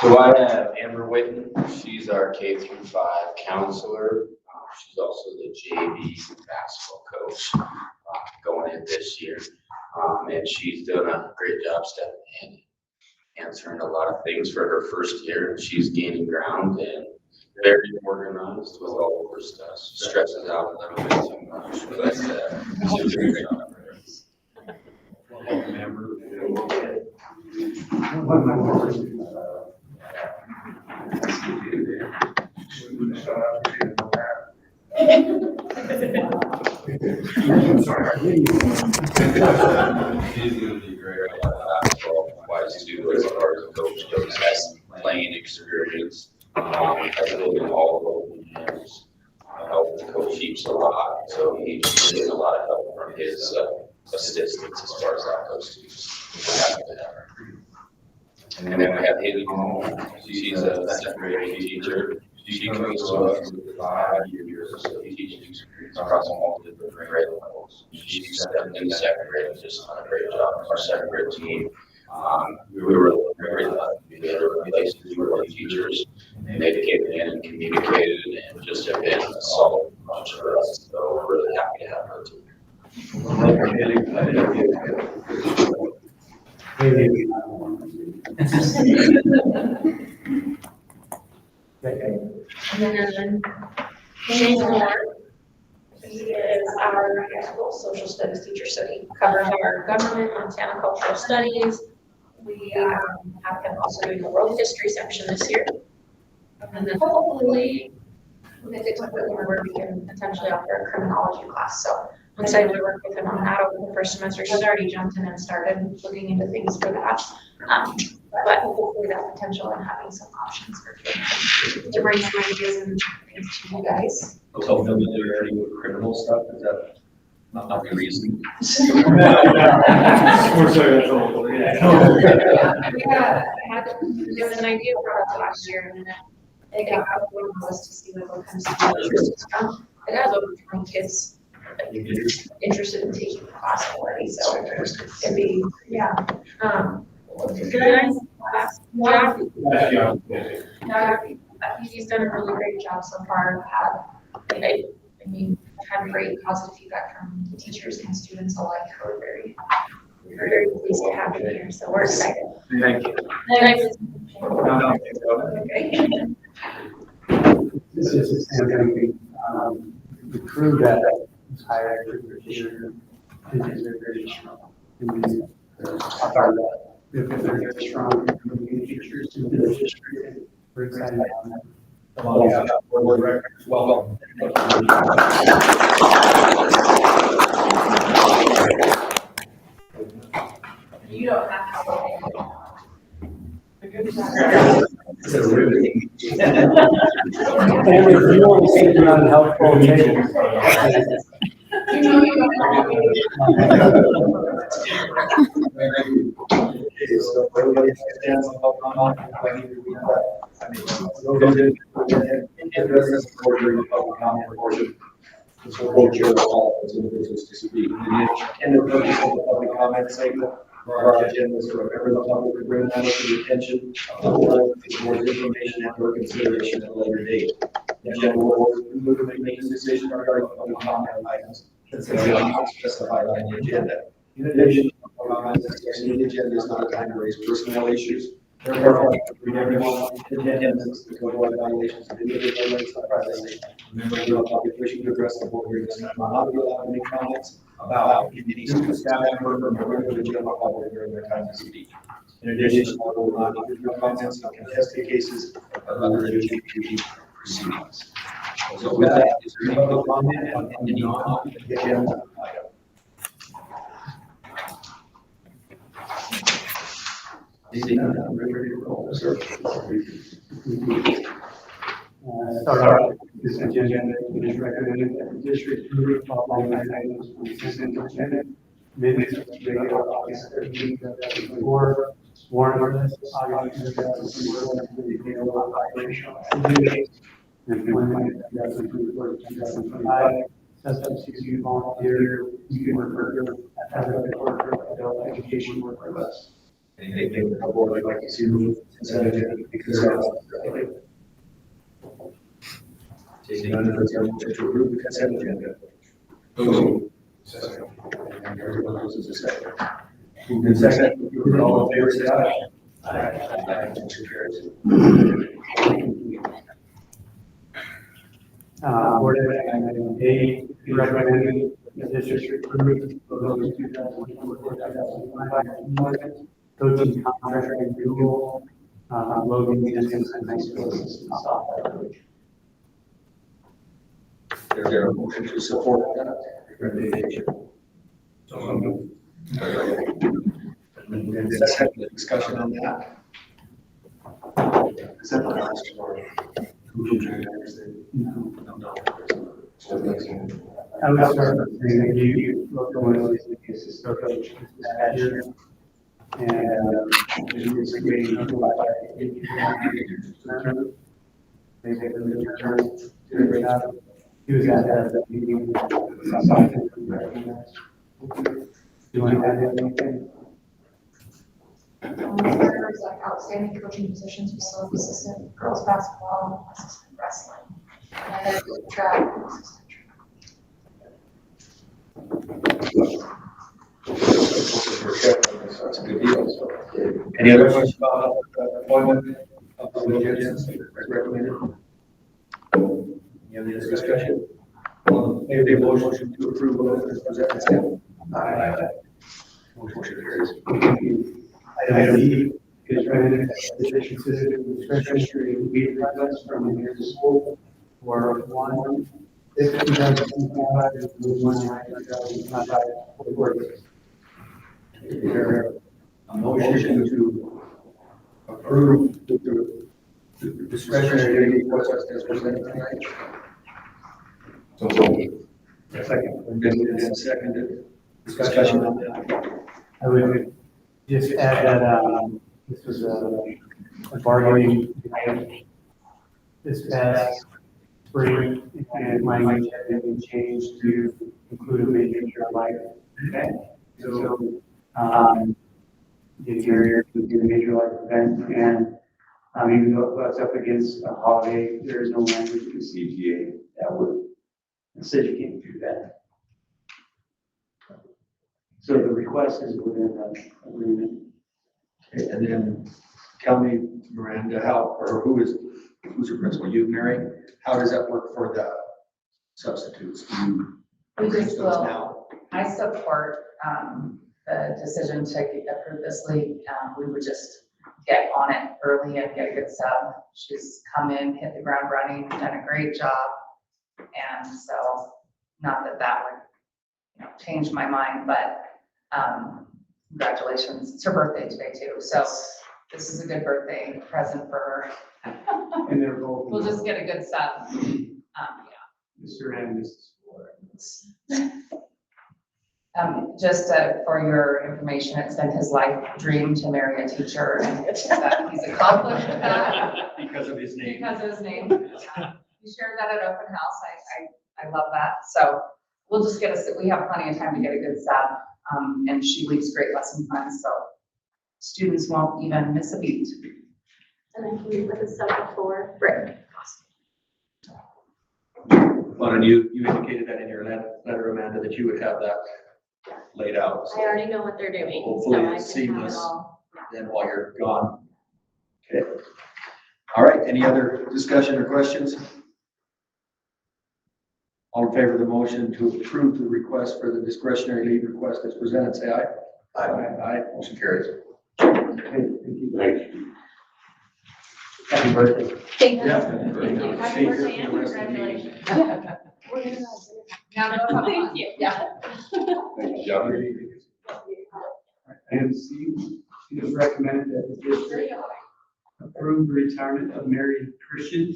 So I have Amber Witten. She's our K through 5 counselor. She's also the JV basketball coach going in this year. And she's done a great job stepping in, answering a lot of things for her first year. And she's gaining ground and very organized with all of her stuff. Stresses out a little bit too much, but she's doing a great job. She's going to be great at basketball. Wise too, as far as a coach goes, has playing experience. Has really been all over the years. Helped Coach Heaps a lot, so he's getting a lot of help from his assistants as far as that goes too. We're happy to have her. And then we have Haley Moore. She's a second grade teacher. She comes to us with 5 years, so she teaches across all different grade levels. She stepped in second grade and just done a great job. Our second grade team, we were very lucky to be able to replace the 2 early teachers. And they came in and communicated and just have been a solid bunch for us. So we're really happy to have her too. And then James Moore, he is our high school social studies teacher, so he covers our government, Montana cultural studies. We have him also doing the world history section this year. And then hopefully we'll get to a point where we can potentially offer a criminology class. So I'm excited to work with him on that over the first semester. She's already jumped in and started looking into things for that. But hopefully that potential and having some options for kids to bring some ideas and things to you guys. Tell them that they're already with criminal stuff. Is that not the reason? There was an idea for us last year, and it got up one of us to see what comes to it has over 20 kids interested in taking the class already, so it'd be, yeah. He's done a really great job so far. I mean, I've had great positive feedback from the teachers and students alike. We're very pleased to have him here, so we're excited. Thank you. This is the crew that is hired this year is very strong. They're very strong teachers in the district. We're excited about that. Welcome. You don't have to. It's a riveting. And if you want to see the unhelpful tables. You know you don't have Support your individuals to speak. And the purpose of the public comment segment for our agenda is for members of the public to bring matters to the attention of the board, for information and for consideration at a later date. The agenda will make a decision regarding public comment items that are not specified on the agenda. In addition, public comment section of the agenda is not a time to raise personnel issues. Therefore, we everyone in attendance to avoid violations of individual rights and privacy. Members of the public wishing to address the board during this time will not be allowed any comments about any staff member or member of the general public during their time to speak. In addition, I will not make no comments on contested cases of other LGBT proceedings. So with that, is there any public comment on any non-agenda item? Seeing none, I'm ready to roll, sir. Start off this agenda, it is recommended that the district approve the following items on the consent agenda. Minutes of regular August 13th, 2024, warrant list, August 2024, detailed operational activities, employment 2024 to 2025, substitute volunteer, youth worker, athletic worker, adult education worker list. Anything the board would like to see removed from consent agenda because seeing none, is there a motion to approve the consent agenda? Second. And everyone else is a second. Moved in second, all in favor, say aye. Aye. Motion carries. Board item A, recommending the district approve the proposed 2024-2025 coaching contract renewal, Logan Jensen High School Assistant Software Coach. Is there a motion to support that recommendation? So moved. And second, discussion on that. Is that the last one? No. No. I would start with saying that you look at one of these assistant coach this year. And we were creating a they take the return to the great job. He was at that meeting. Do you want to add anything? There's like outstanding coaching positions, facility assistant, girls basketball, assistant wrestling, and then track. Assistant That's a good deal. So, any other questions about the appointment of the Jensen as recommended? Any other discussion? Any motion to approve as presented? Say aye. Motion carries. Item E is recommended that the district consider discretionary leave requests from the year to school for 1/6/2025 and 1/9/2025 for work. Is there a motion to approve the discretionary leave request as presented tonight? So, second. And seconded. Discussion on that. I would just add that this was a bargaining item this past spring, and language had been changed to include a major life event. So, getting married would be a major life event, and even though it's up against a holiday, there is no language in the CGA that would say you can't do that. So the request is within the agreement. Okay, and then tell me, Miranda, who's your principal? You, Mary? How does that work for the substitutes? Do you We arrange just those will, now? I support the decision to approve this league. We would just get on it early and get a good sub. She's come in, hit the ground running, done a great job. And so, not that that would, change my mind, but congratulations. It's her birthday today too. So this is a good birthday present for her. And they're both. We'll just get a good sub. Mr. and Mrs. Just for your information, it's been his life dream to marry a teacher, and he's accomplished that Because of his name. because of his name. He shared that at open house. I love that. So we'll just we have plenty of time to get a good sub. And she leaves great lesson plans, so students won't even miss a beat. And then can we put this up for? Right. Well, and you indicated that in your letter, Amanda, that you would have that laid out. I already know what they're doing. Hopefully so I it's can have it seamless. all. Then while you're gone. Okay. All right, any other discussion or questions? All in favor of the motion to approve the request for the discretionary leave request as presented, say aye. Aye. Aye, motion carries. Thank you. Happy birthday. Thank you. Yeah. Thank you. Happy Stay here birthday for and the rest of the meeting. congratulations. Thank you. Yeah. Item C, it is recommended that the district approve the retirement of Mary Christian,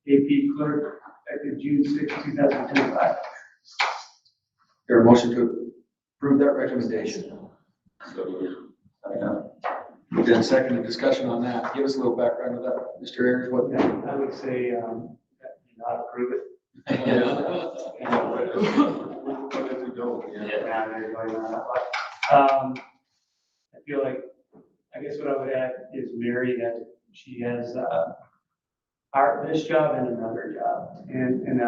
AP clerk, effective June 6, 2025. There a motion to approve that recommendation? Then second, discussion on that. Give us a little background of that, Mr. Ayers. What? I would say, that do not approve it. I feel like I guess what I would add is Mary, that she has, this job and another job. And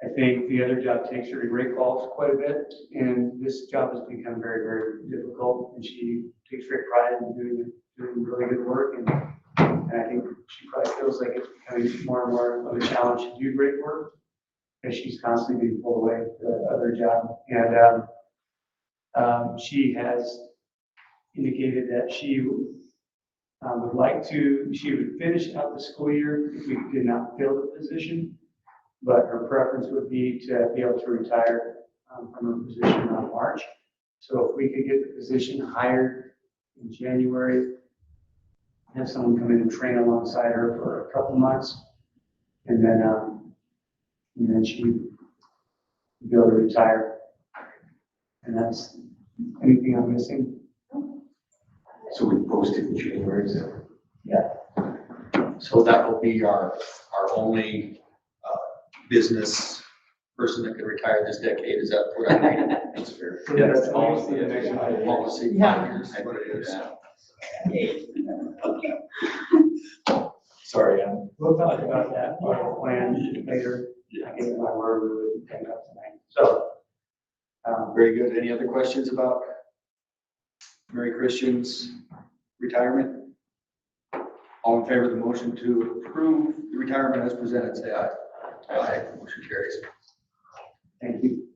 I think the other job takes her to great calls quite a bit, and this job has become very, very difficult, and she takes great pride in doing really good work, and I think she probably feels like it's becoming more and more of a challenge to do great work, because she's constantly being pulled away to the other job. And she has indicated that she she would finish out the school year if we did not fill the position, but her preference would be to be able to retire from her position around March. So if we could get the position hired in January, have someone come in and train alongside her for a couple months, and then she would be able to retire. And that's anything I'm missing. So we posted in January, is that? Yeah. So that will be our only business person that can retire this decade, is that what I mean? That's fair. So that's policy. Policy, Yeah. 5 years, is what it is. Sorry, we'll talk about that plan later. I gave my word we would take up tonight. So, Very good. Any other questions about Mary Christian's retirement? All in favor of the motion to approve the retirement as presented, say aye. Aye. Motion carries. thank you.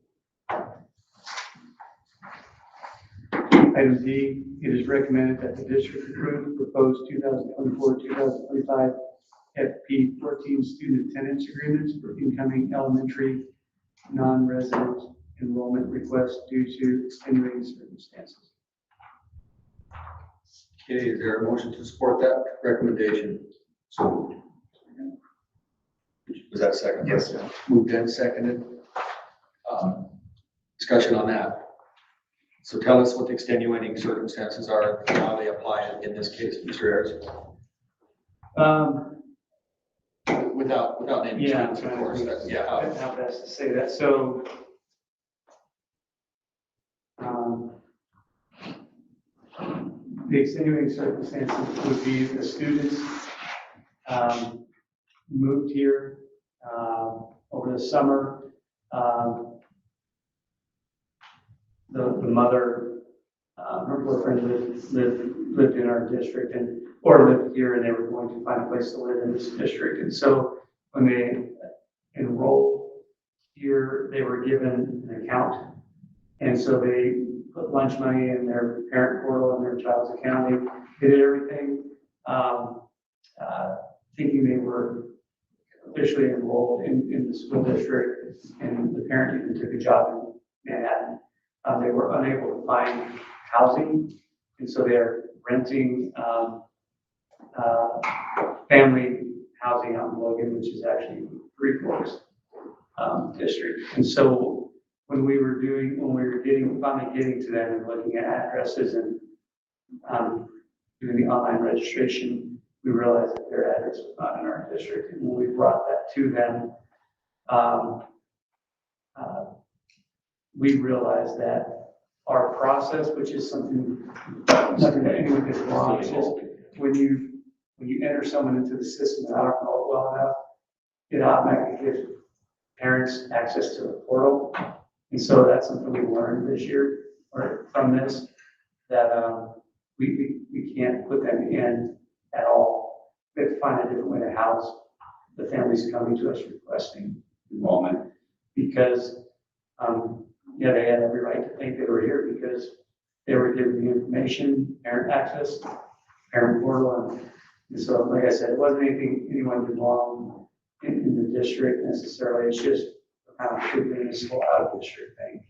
Item D, it is recommended that the district approve the proposed 2024-2025 FP14 student attendance agreements for incoming elementary non-resident enrollment requests due to extenuating circumstances. Okay, is there a motion to support that recommendation? So. Was that a second? Yes, sir. Moved and seconded. Discussion on that. So tell us what the extenuating circumstances are, and how they apply in this case, Mr. Ayers. Without naming Yeah, students, of course. Yeah. how best to say that. So, the extenuating circumstances would be the students moved here over the summer. The mother, her boyfriend lived in our district or lived here, and they were going to find a place to live in this district. And so when they enrolled here, they were given an account. And so they put lunch money in their parent portal and their child's account. They did everything, thinking they were officially enrolled in the school district, and the parent even took a job in Manhattan. They were unable to find housing, and so they're renting family housing out in Logan, which is actually Three Forks district. And so when we were finally getting to them and looking at addresses and doing the online registration, we realized that their address was not in our district. And when we brought that to them, we realized that our process, which is nothing that anyone gets wrong, it's just when you enter someone into the system and I don't know it well enough, it automatically gives parents access to the portal. And so that's something we learned this year, or from this, that we can't put them in at all. We have to find a different way to house the families coming to us requesting enrollment, because they had every right to think they were here because they were given the information, parent access, parent portal, and so, like I said, it wasn't anything anyone did wrong in the district necessarily. It's just kind of figuring this whole out of district thing.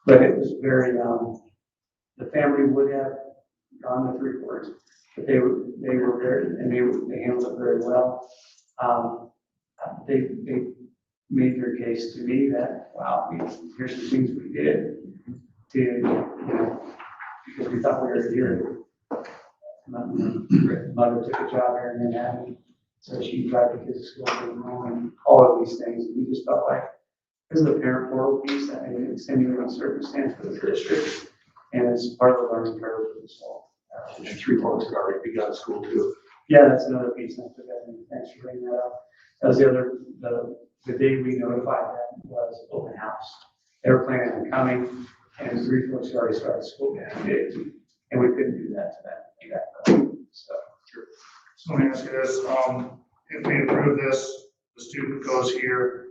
But it was very, the family would have gone to Three Forks, but they were very, and they handled it very well. They made their case to me that, wow, here's the things we did to, because we thought we were here. Mother took a job here in Manhattan, so she tried to get to school from home and all of these things. We just felt like, this is the parent portal piece that made an extenuating circumstance for the district, and it's part of the learning curve for this all. And 3 Forks had already begun school too. Yeah, that's another piece, I forgot, and thanks for bringing that up. That was the other, the day we notified them was open house. They were planning on coming, and 3 Forks had already started school that day, and we couldn't do that to them. So, So let me ask you this, if we approve this, the student goes here,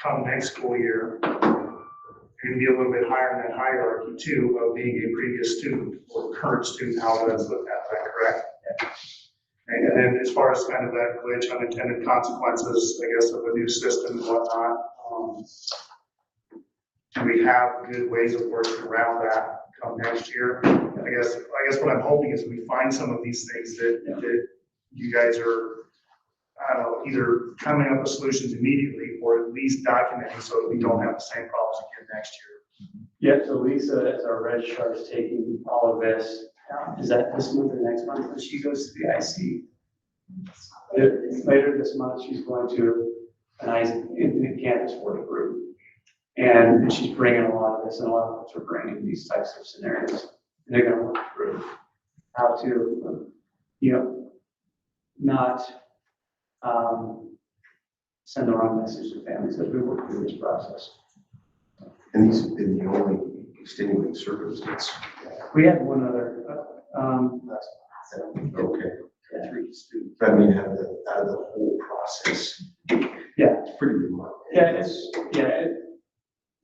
come next school year, you're gonna be a little bit higher in that hierarchy too, of being a previous student or current student, how that's looked at, is that correct? And then as far as kind of that glitch, unintended consequences, I guess, of a new system and whatnot, do we have good ways of working around that come next year? I guess what I'm hoping is we find some of these things that you guys are, I don't know, either coming up with solutions immediately or at least documenting so that we don't have the same problems again next year. yeah, so Lisa, as our registrar, is taking all of this. Is that this month or next month when she goes to the IC? Later this month, she's going to an Infinite Campus work group. And she's bringing a lot of this, and a lot of us are bringing these types of scenarios. And they're gonna work through how to, not send the wrong message to families as we work through this process. And these have been the only extenuating circumstance. We had one other, Okay. yeah. 3 students. I mean, out of the whole process. Yeah. It's pretty remarkable.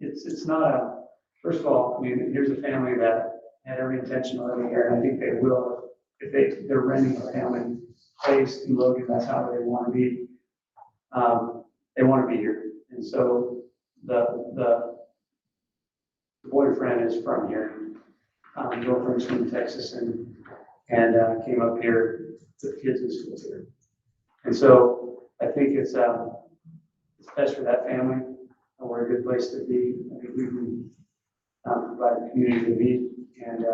It's not a, first of all, I mean, here's a family that had every intention of living here, and I think they will, if they're renting a family place in Logan, that's how they want to be. They want to be here, and so the boyfriend is from here, girlfriend's from Texas, and came up here, took kids in school here. And so I think it's best for that family, and we're a good place to be. I think we can provide a community to meet, and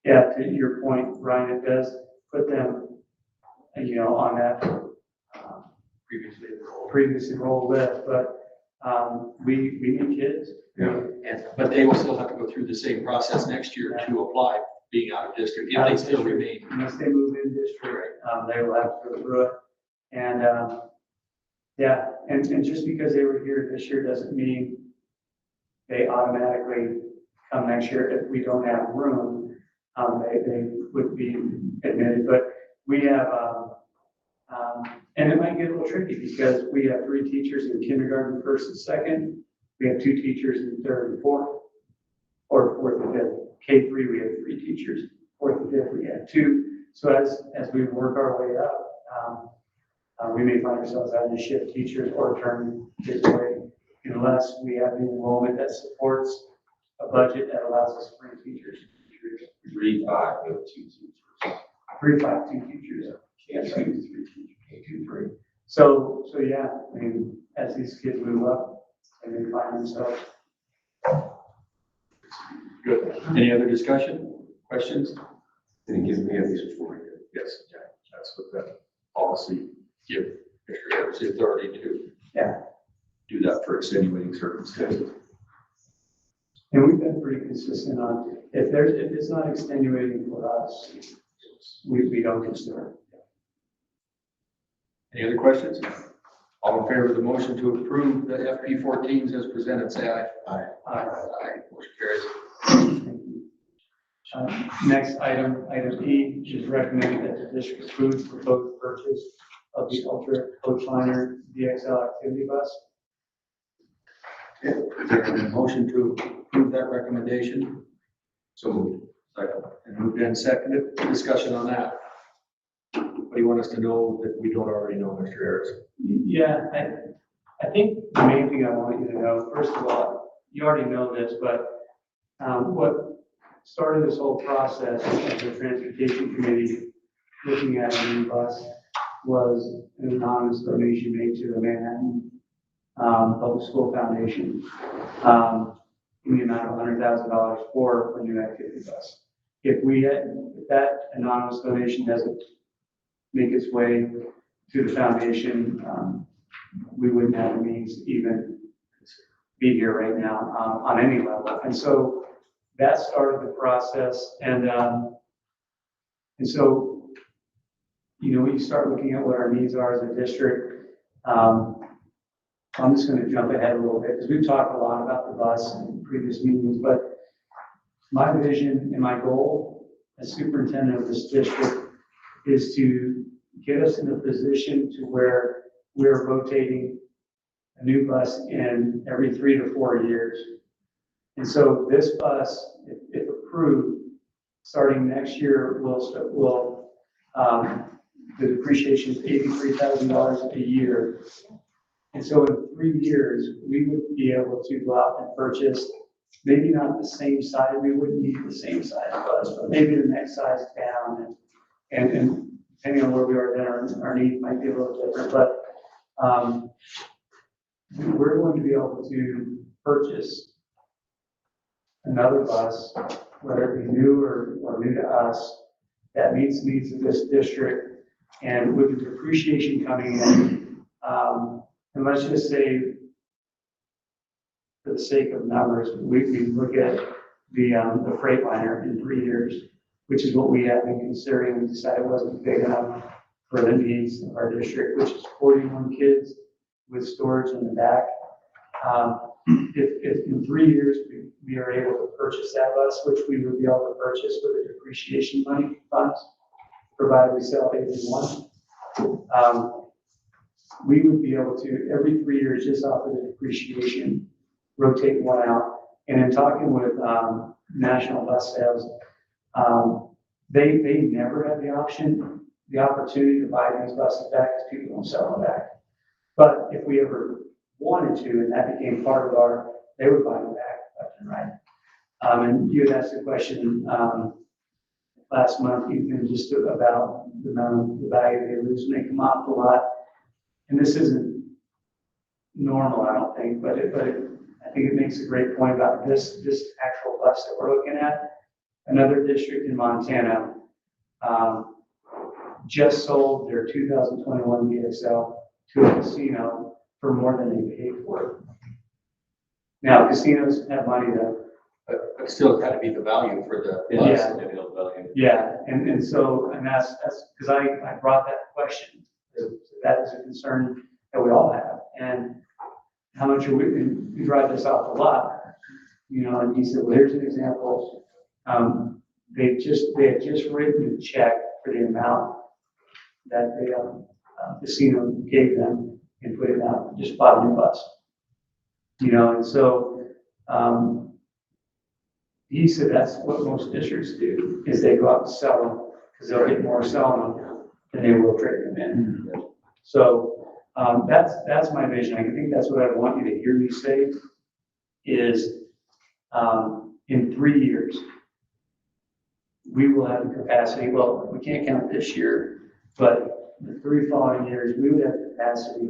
yeah, to your point, Ryan, it does put them, on that previously enrolled list, but we need kids. But they will still have to go through the same process next year to apply, being out of district, if they still remain. Unless they move in district, they will have to go through it. And, yeah, and just because they were here this year doesn't mean they automatically come next year. If we don't have room, they would be admitted. But we have, and it might get a little tricky because we have 3 teachers in kindergarten, 1st and 2nd. We have 2 teachers in 3rd and 4th, or 4th and 5th. K3, we have 3 teachers. 4th and 5th, we have 2. So as we work our way up, we may find ourselves having to shift teachers or turn kids away unless we have an enrollment that supports a budget that allows us to bring teachers. 3, 5, we have 2 teachers. 3, 5, 2 teachers. Yeah, 2, 3 teachers. K2, 3. So yeah, I mean, as these kids move up, they may find themselves. Good. Any other discussion, questions? And it gives me at least 4 years. Yes, Jack, that's what that policy give Mr. Harris the authority to do that for extenuating circumstances. And we've been pretty consistent on, if it's not extenuating for us, we don't consider it. Any other questions? All in favor of the motion to approve the FP 14s as presented, say aye. Aye. Aye. Motion carries. Next item E, is recommended that the district approve proposed purchase of the Ultra Coachliner DXL activity bus. Motion to approve that recommendation. So moved. Second. And moved and seconded. Discussion on that. What do you want us to know that we don't already know, Mr. Harris? Yeah, I think the main thing I want you to know, first of all, you already know this, but what started this whole process of the transportation committee looking at a new bus was an anonymous donation made to the Manhattan Public School Foundation in the amount of $100,000 for a new activity bus. If that anonymous donation doesn't make its way to the foundation, we wouldn't have the means to even be here right now on any level. And so that started the process, and And so, when you start looking at what our needs are as a district, I'm just going to jump ahead a little bit because we've talked a lot about the bus in previous meetings, but my vision and my goal as superintendent of this district is to get us in a position to where we're rotating a new bus in every 3 to 4 years. And so this bus, if approved, starting next year, the depreciation is $83,000 a year. And so in 3 years, we would be able to go out and purchase, maybe not the same size, we wouldn't need the same size bus, but maybe the next size down. And depending on where we are then, our needs might be a little different, but we're going to be able to purchase another bus, whether it be new or new to us, that meets the needs of this district. And with the depreciation coming in, and let's just say, for the sake of numbers, we look at the Freightliner in 3 years, which is what we have been considering. We decided it wasn't big enough for the needs of our district, which is 41 kids with storage in the back. If in 3 years we are able to purchase that bus, which we would be able to purchase with the depreciation money funds, provided we sell AB1, we would be able to, every 3 years, just off of the depreciation, rotate one out. And in talking with National Bus Sales, they never had the opportunity to buy these buses back because people don't sell them back. But if we ever wanted to, and that became part of they would buy them back left and right. And you had asked a question last month, Ethan, just about the value they lose when they come off the lot. And this isn't normal, I don't think, but I think it makes a great point about this actual bus that we're looking at. Another district in Montana just sold their 2021 VXL to a casino for more than they paid for it. Now, casinos have money though. But still, it's got to be the value for the bus and the real value. Yeah, and that's because I brought that question. That is a concern that we all have. And how much are we drive this off a lot, and he said, well, here's an example. They had just written a check for the amount that the casino gave them and put it out, just bought a new bus. And so he said that's what most districts do, is they go out and sell them because they'll get more selling them than they will trade them in. So that's my vision. I think that's what I want you to hear me say is in 3 years, we will have the capacity. Well, we can't count this year, but the 3 following years, we would have the capacity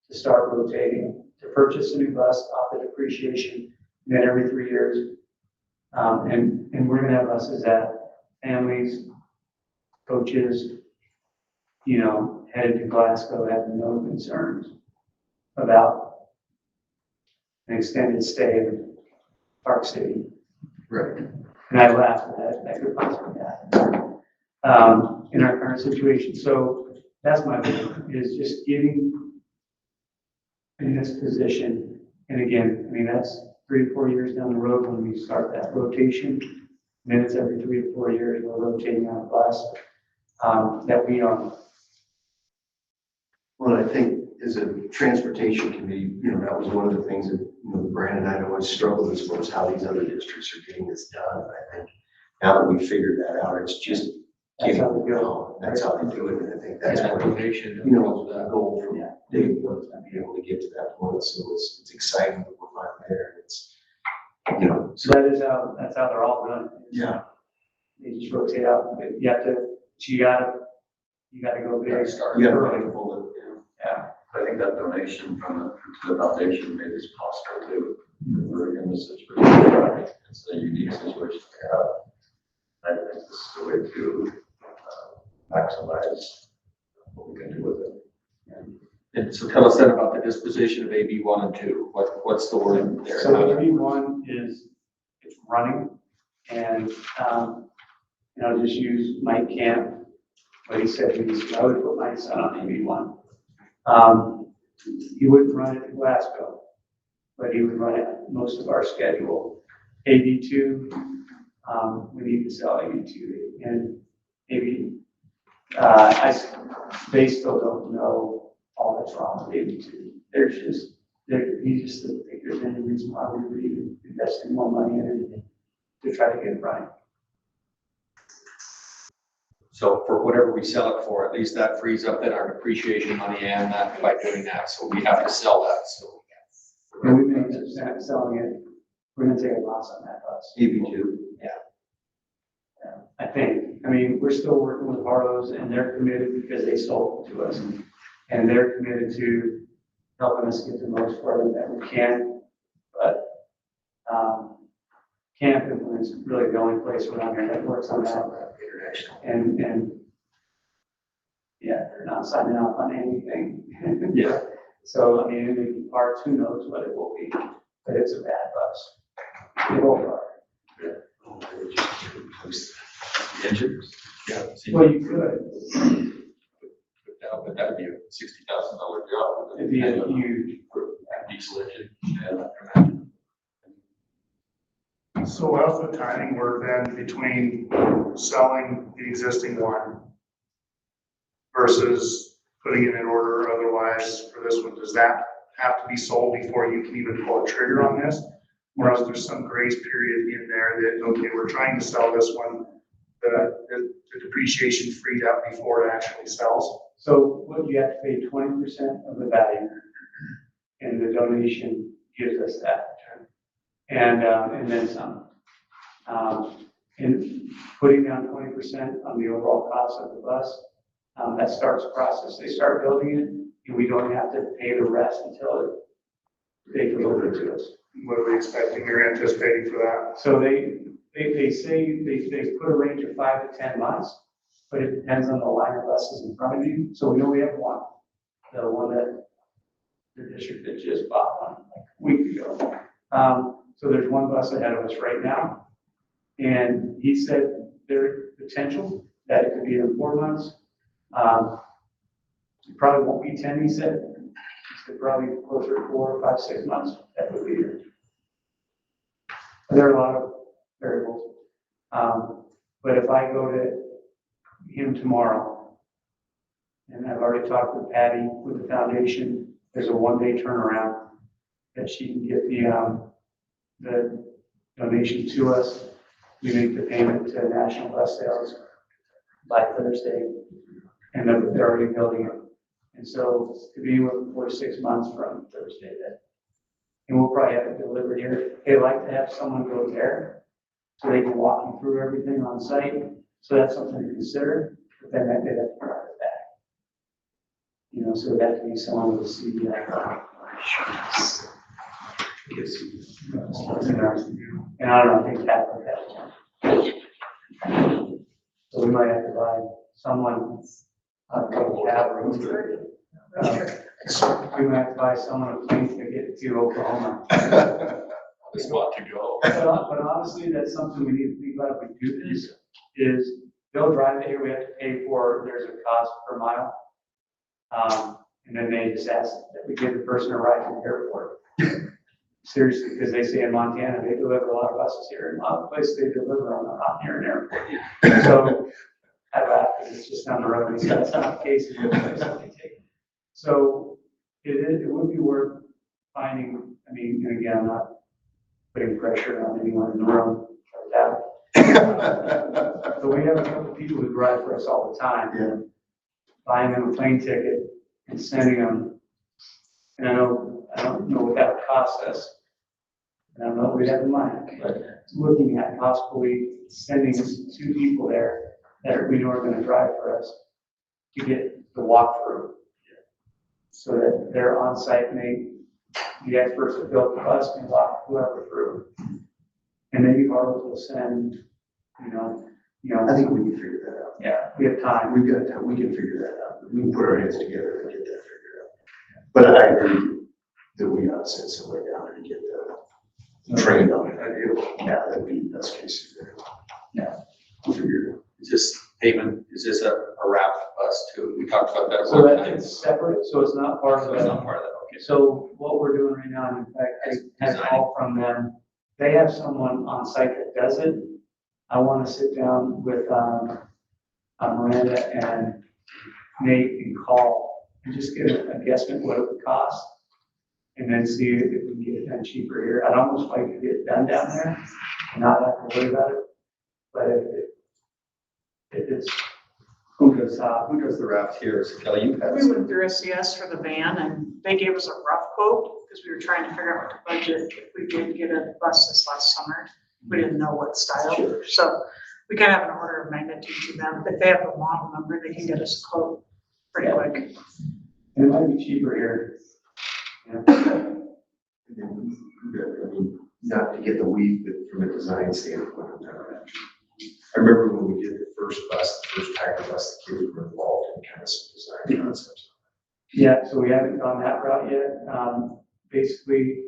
to start rotating, to purchase a new bus off the depreciation, and then every 3 years. And we're going to have buses that families, coaches, headed to Glasgow have no concerns about an extended stay in Park City. Right. And I laugh at that. That could possibly happen in our current situation. So that's my vision, is just getting in this position. And again, that's 3 to 4 years down the road when we start that rotation. Then it's every 3 to 4 years we're rotating on a bus that we own. Well, I think as a transportation committee, that was one of the things that, Brandon and I always struggled as far as how these other districts are getting this done. I think now that we figured that out, it's just That's getting how we go. going. That's how they do it. And I think that's That what, donation. the goal from Yeah. Dave was to be able to get to that point. So it's exciting that we're finally there. It's, So that's how they're all done. yeah. They just rotate out. But you gotta go big. You gotta really pull it. Yeah. I think that donation from the foundation made this possible too. We're in this situation, it's a unique situation we have. I think this is the way to maximize what we can do with it. And so tell us then about the disposition of AB 1 and 2. What's the word there? So AB1 it's running, and And I'll just use Mike Camp, what he said, I would put my son on AB1. He wouldn't run it in Glasgow, but he would run it most of our schedule. AB2, we need to sell AB2, and maybe, they still don't know all that's wrong with AB2. He just doesn't think there's any reason why we would even investing more money in it to try to get it right. So for whatever we sell it for, at least that frees up then our depreciation money and that by doing that, so we have to sell that, so. And we may end up selling it, we're gonna take a loss on that bus. AB2. I think, I mean, we're still working with Harlow's and they're committed because they sold it to us. And they're committed to helping us get the most for it that we can. But, Camp is really the only place around here that works on that. And, yeah, they're not signing off on anything. Yeah. So, I mean, it may be parts, who knows what it will be, but it's a bad bus. They both are. The engines? Yeah. see, Well, you could, but that'd be a $60,000 job. it'd be a huge, Diesel engine. So how's the timing work then between selling the existing one versus putting it in order otherwise for this one? Does that have to be sold before you can even pull a trigger on this? Or is there some grace period in there that, okay, we're trying to sell this one, the depreciation freed up before it actually sells? so what you have to pay 20% of the value, and the donation gives us that. And then some. And putting down 20% on the overall cost of the bus, that starts the process. They start building it, and we don't have to pay the rest until they deliver it to us. What are we expecting or anticipating for that? So they say, they put a range of 5 to 10 months, but it depends on the line of buses in front of you. So we know we have one, the one that the district that just bought one like a week ago. So there's one bus ahead of us right now. And he said there's potential that it could be in 4 months. It probably won't be 10, he said. He said probably closer to 4, 5, 6 months that would be here. There are a lot of variables. But if I go to him tomorrow, and I've already talked with Patty with the foundation, there's a 1-day turnaround that she can get the donation to us. We make the payment to National Bus Sales by Thursday, and they're already building it. And so to be with 4 to 6 months from Thursday then. And we'll probably have it delivered here. They like to have someone go there so they can walk you through everything on site. So that's something to consider, but then they'd have to drive it back. You know, so that can be someone with a CDI. And I don't know, I think Catholic has one. So we might have to buy someone a couple cavalry. We might have to buy someone a plane ticket to Oklahoma. Just want to go. But honestly, that's something we need to think about if we do this, is they'll drive it here, we have to pay for, there's a cost per mile. And then they just ask that we give the person a ride to the airport. Seriously, because they say in Montana, they deliver a lot of buses here, and a lot of places they deliver on the hot near an airport. So, I laugh, because it's just down the road, and so that's not the case in the place that they take. So, it would be worth finding, I mean, and again, I'm not putting pressure on anyone in the room, but we have a couple of people who drive for us all the time. Yeah. Buying them a plane ticket and sending them, and I don't know what that would cost us. And I don't know if we'd have the money, but looking at possibly sending 2 people there that we know are gonna drive for us to get the walkthrough. So that they're on site and the experts that built the bus can walk whoever through. And maybe Harlow's will send, you know, I think we can figure that out. yeah, we have time. We've got time, we can figure that out. We can put our heads together and get that figured out. But I agree that we ought to send somebody down there to get trained on it. Yeah, that'd be the best case scenario. Is this payment, is this a wrap bus too? We talked about that. So that is separate, so it's not part So of it's that. not part of that, okay. So what we're doing right now, in fact, I had a call from them. They have someone on site that does it. I want to sit down with, Miranda and Nate and call and just get a guesstimate what it would cost. And then see if we can get it done cheaper here. I'd almost like to get it done down there and not have to worry about it. But if it's, Who does the raft here? Is it Kelly, you have? We went through SCS for the van and they gave us a rough quote because we were trying to figure out what to budget. If we did get a bus this last summer, we didn't know what style. Sure. So we kind of have an order of magnitude to them. If they have the model number, they can get us a quote pretty quick. it might be cheaper here. Yeah. And then, I mean, not to get the weed, but from a design standpoint, I remember when we did the first bus, the first tiger bus, the kids were involved in kind of some design concepts. Yeah, so we haven't gone that route yet. Basically,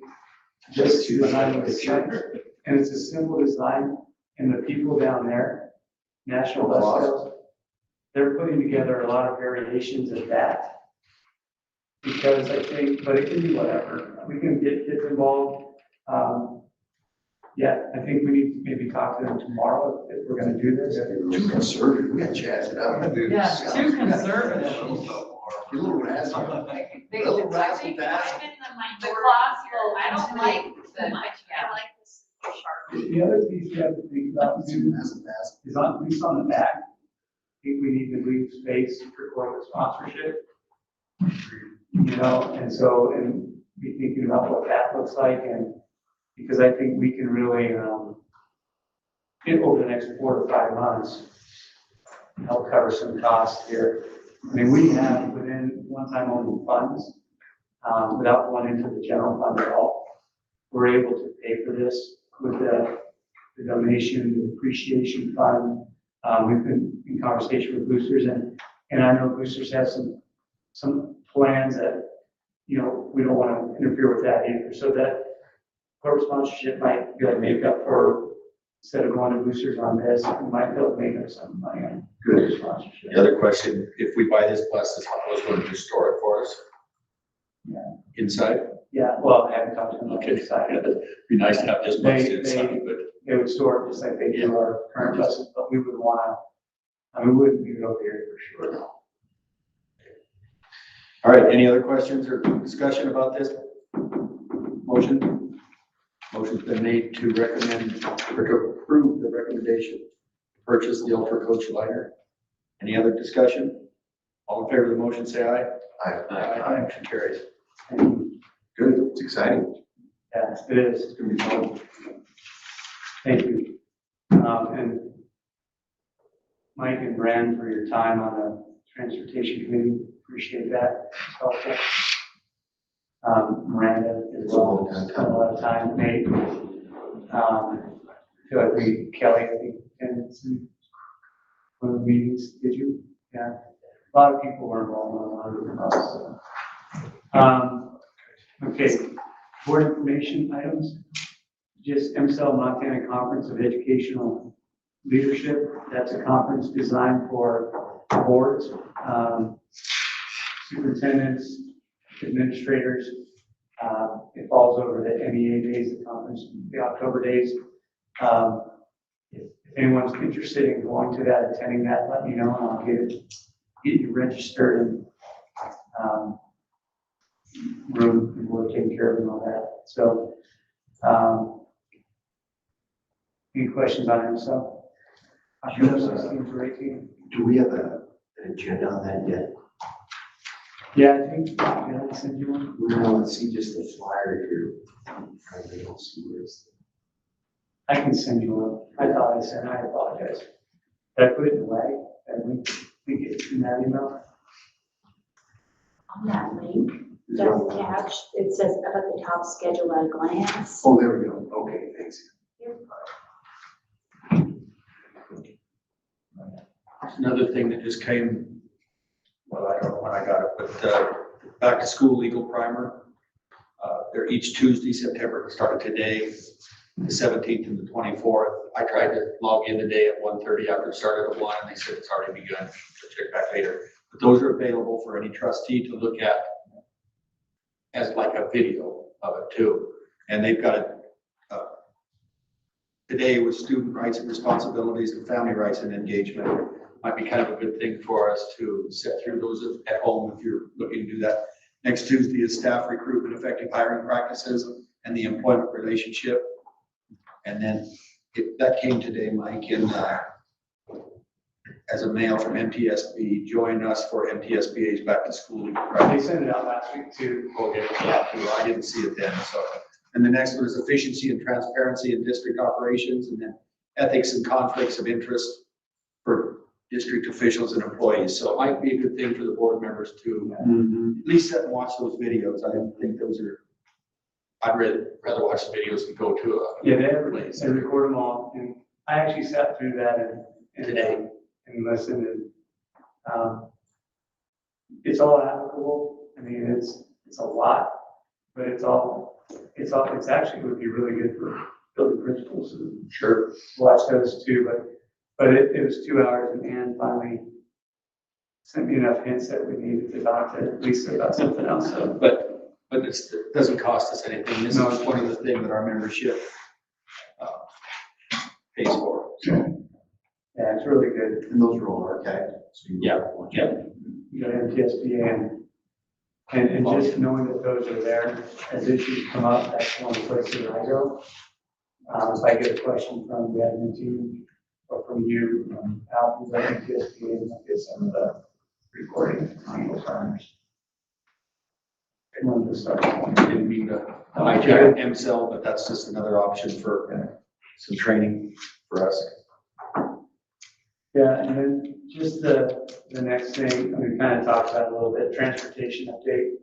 just to design the structure. And it's a simple design, and the people down there, National Bus Sales, they're putting together a lot of variations of that. Because I think, but it can be whatever, we can get kids involved. Yeah, I think we need to maybe talk to them tomorrow if we're gonna do this. Too conservative, we got jazzed it up. Yeah, too conservative. A little razzle. They, A little I razzle think dazzle. the classical, I don't like the, I like this sharp. The other piece you have to think about too Razzle dazzle. is on, at least on the back, I think we need to leave space for corporate sponsorship. You know, and so, and be thinking about what that looks like, and because I think we can really, get over the next 4 to 5 months, help cover some costs here. I mean, we have within one-time only funds, without going into the general fund at all. We're able to pay for this with the donation, the appreciation fund. We've been in conversation with Boosters, and I know Boosters has some plans that, you know, we don't want to interfere with that either. So that corporate sponsorship might be like make up for, instead of going to Boosters on this, we might be able to make up some money on good sponsorship. The other question, if we buy this bus, is how going to store it for us? Yeah. Inside? Yeah, well, I haven't talked to them about Okay. this side. It'd be nice to have this bus They- inside, but They would store it just like they do our current buses, but we would want to, I mean, we wouldn't leave it over here for sure. all right, any other questions or discussion about this motion? Motion's been made to recommend or to approve the recommendation to purchase the Ultra Coach liner. Any other discussion? All in favor of the motion, say aye. Aye. Motion carries. Good, it's exciting. Yeah, it is. It's gonna be fun. Thank you. And Mike and Brand for your time on the transportation committee, appreciate that. It's helpful. Miranda as well, spent a lot of time, Nate. I feel like Kelly, I think, attended one of the meetings, did you? Yeah. A lot of people were involved in a lot of them. Okay, board information items. Just MSL Montana Conference of Educational Leadership. That's a conference designed for boards, superintendents, administrators. It falls over the MEA days, the conference, the October days. If anyone's interested in going to that, attending that, let me know and I'll get you registered and room, and we're taking care of and all that. So, any questions on MSL? October 16th or 18th? Do we have an agenda on that yet? Yeah, I think, yeah, I sent you one. No, let's see just the flyer here. I don't see where it's. I can send you one. I thought I sent, I apologize. Did I put it in the way? Did we get it in that email? On that link Is that's it- attached, it says up at the top, schedule at a glance. Oh, there we go. Okay, thanks. Another thing that just came, well, I don't know when I got it, but back to school legal primer. They're each Tuesday, September, started today. the 17th and the 24th. I tried to log in today at 1:30 after it started at 1, and they said it's already begun. So check back later. But those are available for any trustee to look at as like a video of it too. And they've got it, today with student rights and responsibilities and family rights and engagement. Might be kind of a good thing for us to sit through those at home if you're looking to do that. Next Tuesday is staff recruitment, effective hiring practices, and the employment relationship. And then that came today, Mike, and as a mail from MTSB, join us for MTSBA's back to school. They sent it out last week too. Okay, yeah, I didn't see it then, so. And the next one is efficiency and transparency in district operations, and then ethics and conflicts of interest for district officials and employees. So it might be a good thing for the board members to at least sit and watch those videos. I think those are, I'd rather watch the videos than go to a. Yeah, they record them all, and I actually sat through that and Today. and listened, and it's all applicable. I mean, it's a lot, but it's actually would be really good for building principals to Sure. watch those too, but it was 2 hours, and Ann finally sent me enough hints that we needed to talk to Lisa about something else, so. But it doesn't cost us anything. This is one of the things that our membership pays for. Yeah, it's really good. And those are all archived. So you- Yeah. You know, MTSBA and just knowing that those are there, as issues come up, that's one of the places I go. If I get a question from the admin team or from you, out who's at MTSBA, and I'll get some of the recording on those farmers. And when to start. Didn't mean to hijack MCell, but that's just another option for some training for us. Yeah, and then just the next thing, we kind of talked about a little bit, transportation update.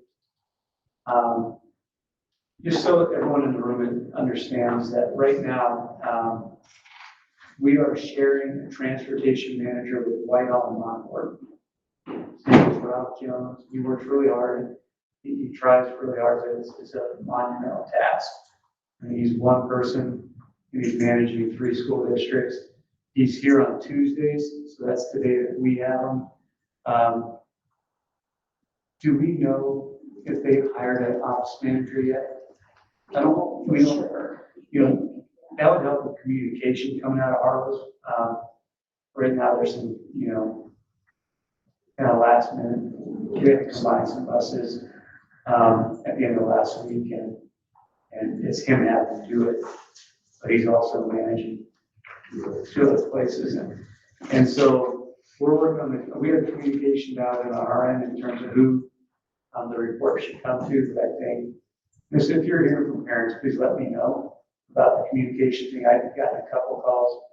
Just so that everyone in the room understands that right now, we are sharing a transportation manager with Whitehall and Montfort. His name is Ralph Jones. He works really hard. He tries really hard, but it's a monumental task. And he's one person, and he's managing 3 school districts. He's here on Tuesdays, so that's the day that we have him. Do we know if they've hired an ops manager yet? I don't, we don't, you know, that would help with communication coming out of Harlow's. Right now, there's some, you know, kind of last minute, we had to combine some buses, at the end of last week, and it's him having to do it, but he's also managing 2 other places, and so we're working on we have communication down on our end in terms of who the report should come to, but I think, just if you're hearing from parents, please let me know about the communication thing. I've gotten a couple calls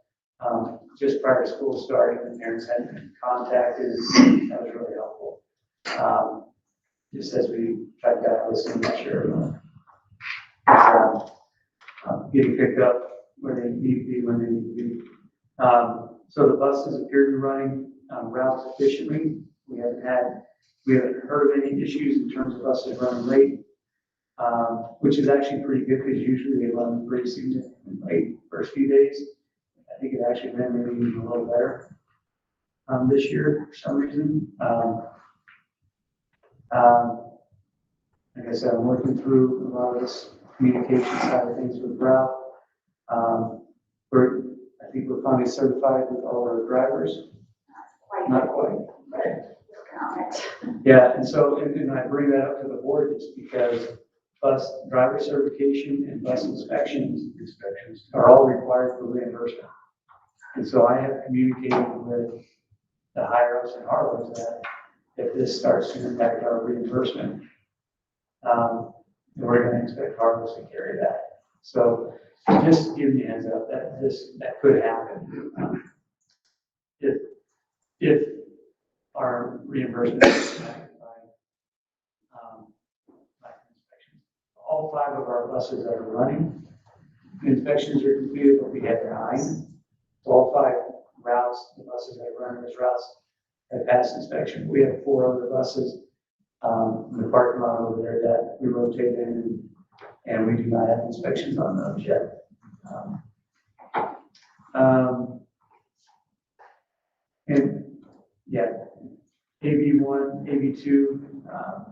just prior to school starting, and parents hadn't been contacted. That was really helpful. Just as we try to listen, make sure getting picked up where they need to be, when they need to be. So the buses appear to be running routes efficiently. We haven't heard of any issues in terms of buses running late, which is actually pretty good because usually they run pretty significantly late first few days. I think it actually ran maybe even a little better this year for some reason. Like I said, I'm working through a lot of this communication side of things with Ralph. I think we're finally certified with all our drivers. Not quite. Yeah, and so, and I bring that up to the board just because bus driver certification and bus inspections are all required for reimbursement. And so I have communicated with the higher ups and Harlow's that if this starts to impact our reimbursement, we're going to expect Harlow's to carry that. So just giving you a heads up that could happen. If our reimbursement is impacted by inspections. All 5 of our buses that are running, the inspections are completed, but we have 9. So all 5 routes, the buses that run those routes have passed inspection. We have 4 other buses in the parking lot over there that we rotate in, and we do not have inspections on those yet. And, yeah, AB1, AB2,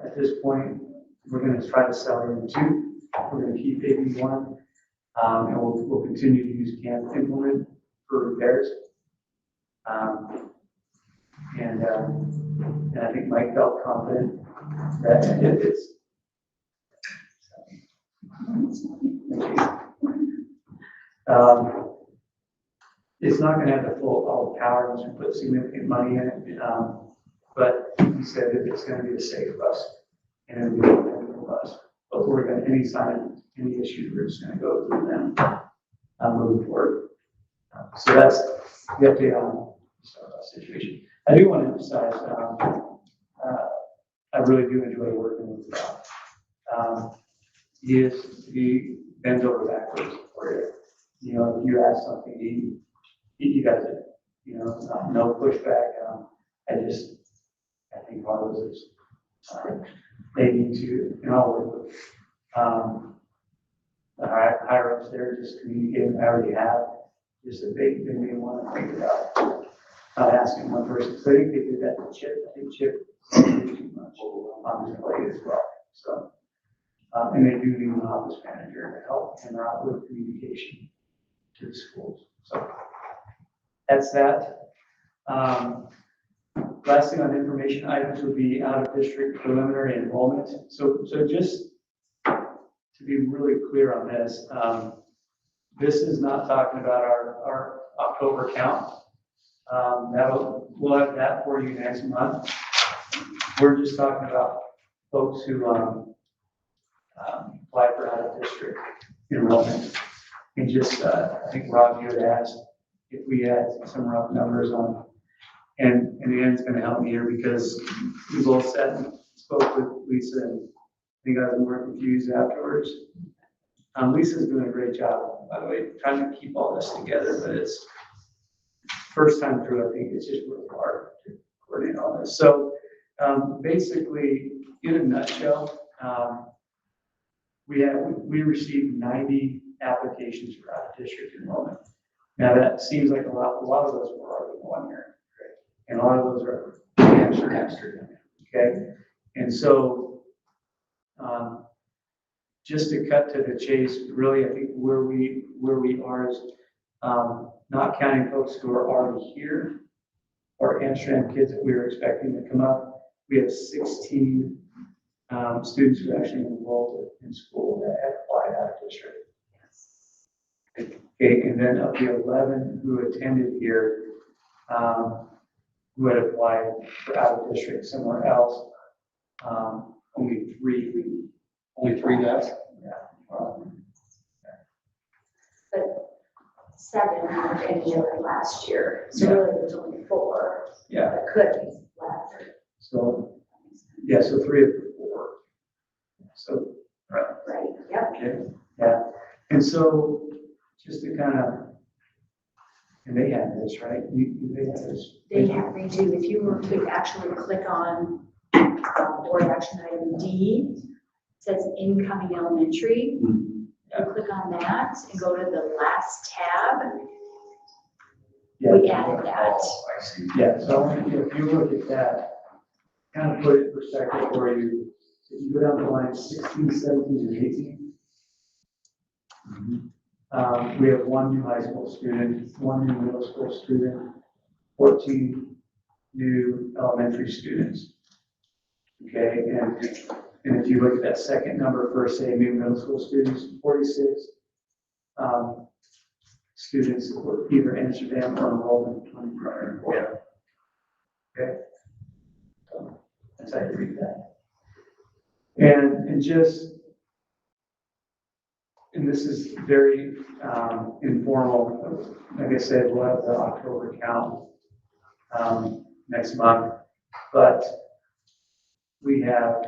at this point, we're gonna try to sell AB2. We're gonna keep AB1, and we'll continue to use Camp Implement for repairs. And I think Mike felt confident that it's. It's not gonna have the full, all the power, unless we put significant money in it, but he said that it's gonna be a safe bus, and it'll be a dependable bus. But we're gonna, anytime, any issue, we're just gonna go through them, moving forward. So that's the update on the Star Bus situation. I do want to emphasize, I really do enjoy working with Rob. He bends over backwards for you. You know, if you ask something, he does it. You know, no pushback. I think all of this is, they need to, and I'll work with, the higher ups there, just communicating, I already have, just that they may want to think about not asking one person. So I think they did that to Chip. I think Chip did too much on his plate as well. So, and they do need an office manager to help him out with communication to the schools. So that's that. Last thing on information items would be out of district preliminary enrollment. So just to be really clear on this, this is not talking about our October count. We'll have that for you next month. We're just talking about folks who apply for out of district enrollment. And just, I think Rob, you had asked if we had some rough numbers on, and Ann's gonna help me here because we both sat and spoke with Lisa, and I think I was more confused afterwards. Lisa's doing a great job, by the way, trying to keep all this together, but it's first time through, I think it's just really hard to coordinate all this. So basically, in a nutshell, we received 90 applications for out of district enrollment. Now that seems like a lot of those were already 1 year, and a lot of those are extra, okay? And so, just to cut to the chase, really, I think where we are is not counting folks who are already here or Amsterdam kids that we were expecting to come up. We have 16 students who actually enrolled in school that had applied out of district. Okay, and then of the 11 who attended here, who had applied for out of district somewhere else, only three left. Yeah. But 7 ended it last year, so really there's only 4 Yeah. that could be left. So, yeah, so 3 of the 4. So, right. Right, yep. Okay, yeah. And so, just to kind of, and they had this, right? They had this. They do, if you were to actually click on board action item D, it says incoming elementary. You click on that and go to the last tab. Yeah. We added that. Oh, I see. Yeah, so if you look at that, kind of put it in perspective for you, if you go down the line 16, 17, and 18, we have 1 new high school student, 1 new middle school student, 14 new elementary students. Okay, and if you look at that second number for, say, new middle school students, 46 students were either Amsterdam or enrolled in 2024. Okay, so that's how you read that. And just, and this is very informal. Like I said, we'll have the October count next month, but we have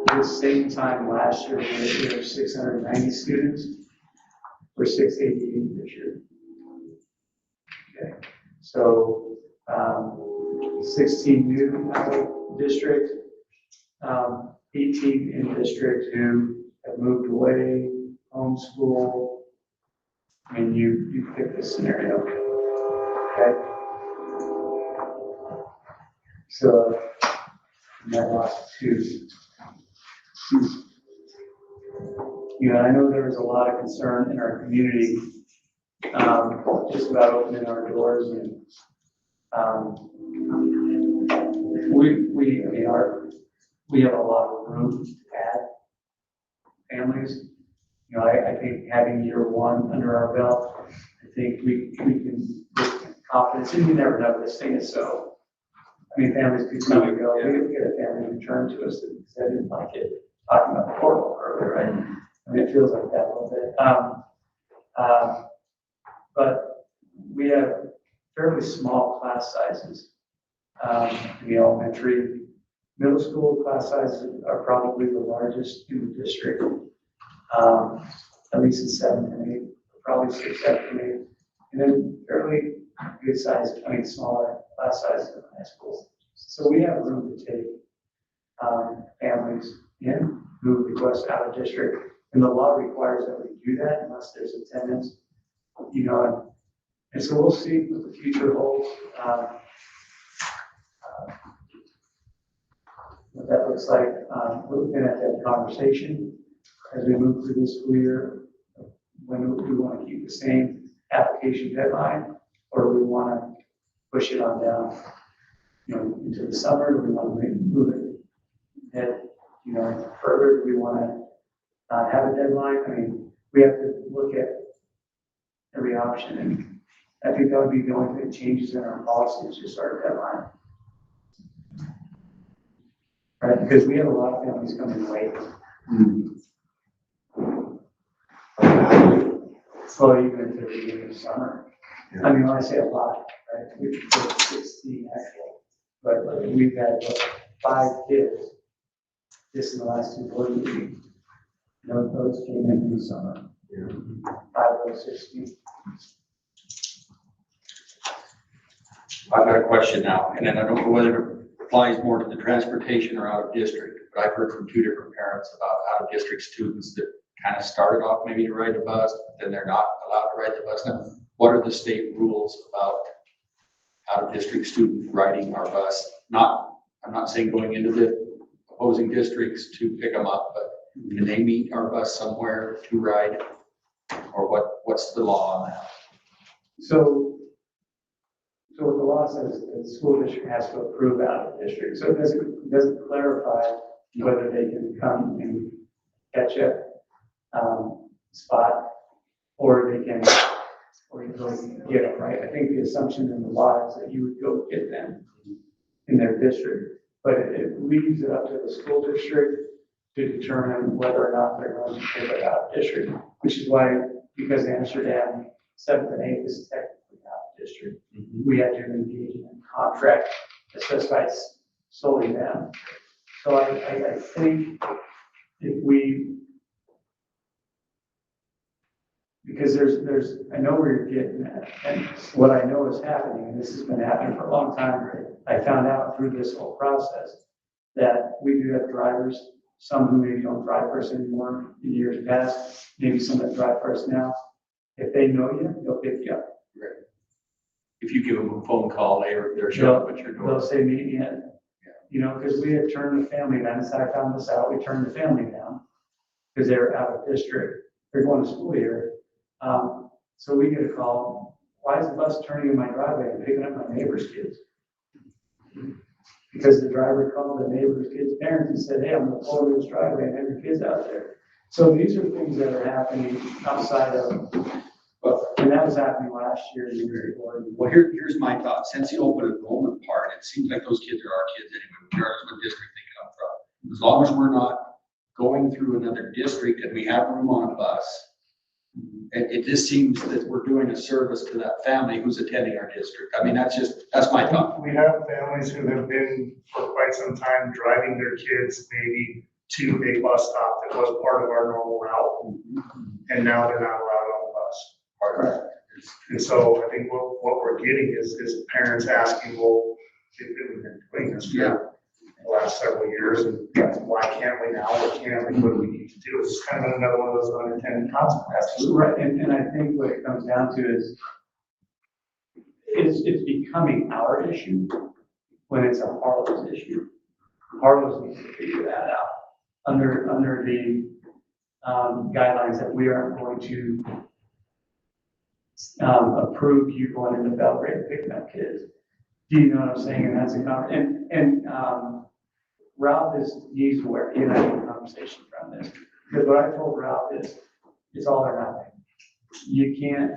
the same time last year, we were 690 students. We're 688 this year. Okay, so 16 new out of district, 18 in district who have moved away, homeschool, I mean, you pick this scenario, okay? So, that lost two. You know, I know there was a lot of concern in our community, just about opening our doors and, we have a lot of room to add families. You know, I think having year one under our belt, I think we can, with confidence, and you never know, this thing is so, I mean, families could come and go, we get a family return to us that said, didn't like it, talking about the portal earlier, right? I mean, it feels like that a little bit. But we have fairly small class sizes. In the elementary, middle school class sizes are probably the largest in the district. At least in 7 and 8, probably 6, 7, and 8. And then fairly good size, smaller class sizes in high school. So we have room to take families in who request out of district. And the law requires that we do that unless there's attendance, you know, and so we'll see what the future holds. What that looks like. We're looking at that conversation as we move through this school year. When we want to keep the same application deadline, or we want to push it on down, you know, into the summer, do we want to move it ahead, you know, further? Do we want to not have a deadline? I mean, we have to look at every option, and I think that would be the only thing that changes in our policy is just our deadline. Right, because we have a lot of families coming late. So even into the beginning of summer. I mean, when I say a lot, right, we've got 16 actual, but like, we've had 5 kids just in the last 2 board meetings. You know, those came in the summer. 5 of those 16. I've got a question now, and then I don't know whether it applies more to the transportation or out of district, but I've heard from 2 different parents about out of district students that kind of started off maybe to ride the bus, but then they're not allowed to ride the bus. Now, what are the state rules about out of district student riding our bus? I'm not saying going into the opposing districts to pick them up, but can they meet our bus somewhere to ride? Or what's the law on that? So what the law says, is the school district has to approve out of district. So it doesn't clarify whether they can come and catch a spot, or they can, or you go get them, right? I think the assumption in the law is that you would go get them in their district, but it leaves it up to the school district to determine whether or not they're going to take it out of district, which is why, because Amsterdam 7th and 8th is technically out of district, we had to engage in a contract that specifies solely them. So I think if we, because I know where you're getting at, and what I know is happening, and this has been happening for a long time, I found out through this whole process that we do have drivers, some who maybe don't drive for us anymore in years past, maybe some that drive for us now. If they know you, they'll pick you up. Right. If you give them a phone call, they're showing up at your door. They'll say, meet me at, you know, because we had turned the family down. That's how I found this out. We turned the family down because they were out of district. They're going to school here. So we get a call, why is the bus turning in my driveway and picking up my neighbor's kids? Because the driver called the neighbor's kids' parents and said, hey, I'm going to pull over this driveway and have your kids out there. So these are things that are happening outside of, and that was happening last year. Well, here's my thought. Since the open enrollment part, it seems like those kids are our kids anyway, regardless of what district they come from. As long as we're not going through another district and we have room on a bus, it just seems that we're doing a service to that family who's attending our district. I mean, that's my thought. We have families who have been for quite some time driving their kids maybe to a bus stop that was part of our normal route, and now they're not allowed on the bus. Right. And so I think what we're getting is parents asking, well, we've been doing this for the last several years, and why can't we now, or can't we, what do we need to do? It's kind of another one of those unintended consequences. Right, and I think what it comes down to is it's becoming our issue when it's a Harlow's issue. Harlow's needs to figure that out under the guidelines that we aren't going to approve you going into Belgrade and picking up kids. Do you know what I'm saying? And that's Ralph he's aware, he and I had a conversation around this. Because what I told Ralph is, it's all or nothing. You can't,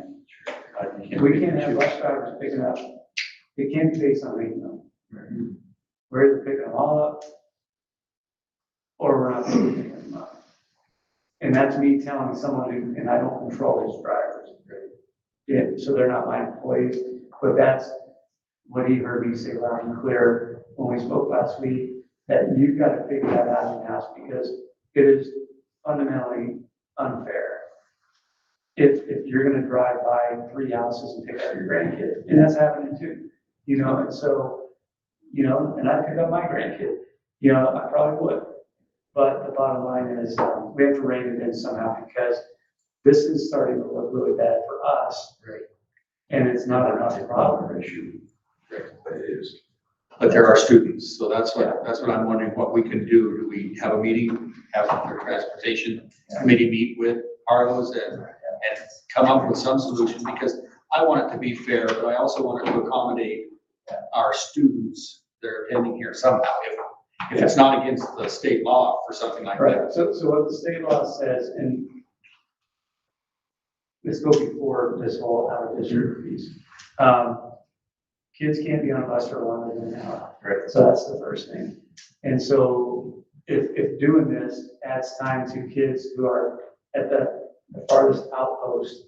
we can't have bus drivers picking up, it can't be based on income. We're either picking them all up, or we're not picking them up. And that's me telling someone who, and I don't control these drivers. Yeah, so they're not my employees, but that's what he heard me say loud and clear when we spoke last week, that you've got to figure that out in-house because it is fundamentally unfair. If you're gonna drive by 3 houses and pick up your grandkid, and that's happening too, and so, and I pick up my grandkid, I probably would. But the bottom line is, we have to rein it in somehow because this is starting to look really bad for us. Right. And it's not a problem issue. Right, but it is. But there are students, so that's what I'm wondering, what we can do. Do we have a meeting, have our transportation committee meet with Harlow's and come up with some solution? Because I want it to be fair, but I also want it to accommodate our students that are attending here somehow, if it's not against the state law for something like that. Right, so what the state law says, and let's go before this whole out of district piece. Kids can't be on a bus for longer than an hour. Right. So that's the first thing. And so if doing this adds time to kids who are at the farthest outpost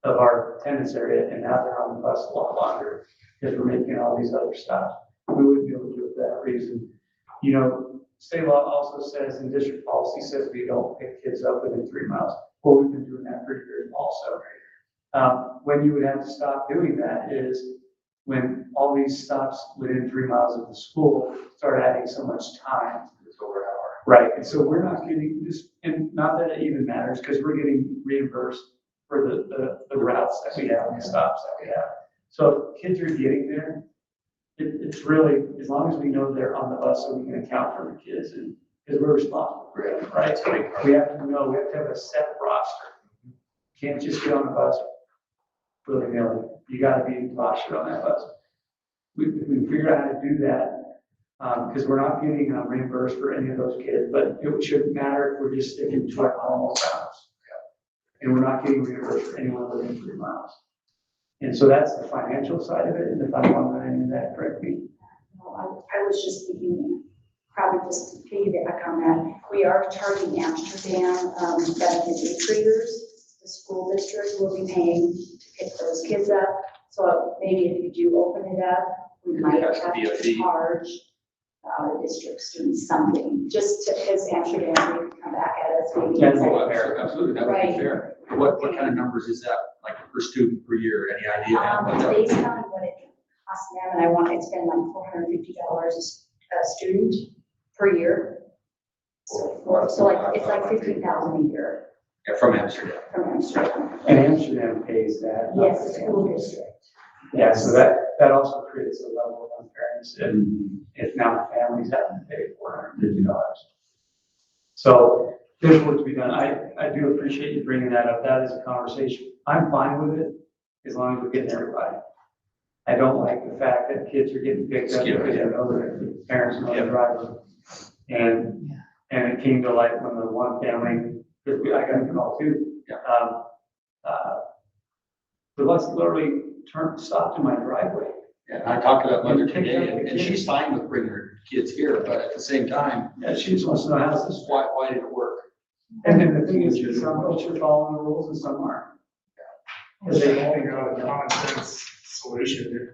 of our attendance area and now they're on the bus a lot longer because we're making all these other stops, we wouldn't be able to do it for that reason. State law also says, and district policy says we don't pick kids up within 3 miles. Well, we've been doing that pretty good also. When you would have to stop doing that is when all these stops within 3 miles of the school start adding so much time. It's over an hour. Right, and so we're not getting this, and not that it even matters, because we're getting reimbursed for the routes that we have and the stops that we have. So if kids are getting there, it's really, as long as we know they're on the bus, so we can account for the kids, and because we're responsible for them, right? We have to know, we have to have a set roster. Can't just get on the bus willy-nilly. You gotta be rostered on that bus. We figure out how to do that, because we're not getting reimbursed for any of those kids, but it shouldn't matter if we're just sticking to our normal routes. And we're not getting reimbursed for anyone within 3 miles. And so that's the financial side of it, and if I'm wondering that correctly. I was just thinking, probably just to piggyback on that, we are charging Amsterdam, benefit graders. The school district will be paying to pick those kids up. So maybe if you do open it up, we might has to have be a to fee. charge the district students something, just to, because Amsterdam may come back at us. Maybe That's it's like- what- Absolutely, that would be Right. fair. What kind of numbers is that, like per student per year? Any idea? Based on what it costs them, and I want to spend like $450 a student per year. So like, it's like 15,000 a year Yeah, from Amsterdam. from Amsterdam. And Amsterdam pays that. not Yes, the the school families. district. Yeah, so that also creates a level of unfairness if now the families have to pay $450. So there's work to be done. I do appreciate you bringing that up. That is a conversation. I'm fine with it as long as we're getting everybody. I don't like the fact that kids are getting picked up because they know their parents know the driver. And it came to light when the one family, because I got a call too. The bus literally stopped in my driveway. And I talked to that mother today, and she's fine with bringing her kids here, but at the same time, Yeah, she just wants to know how this is. why did it work? And then the thing is, some folks are following the rules and some aren't. Because they won't figure out a common sense solution,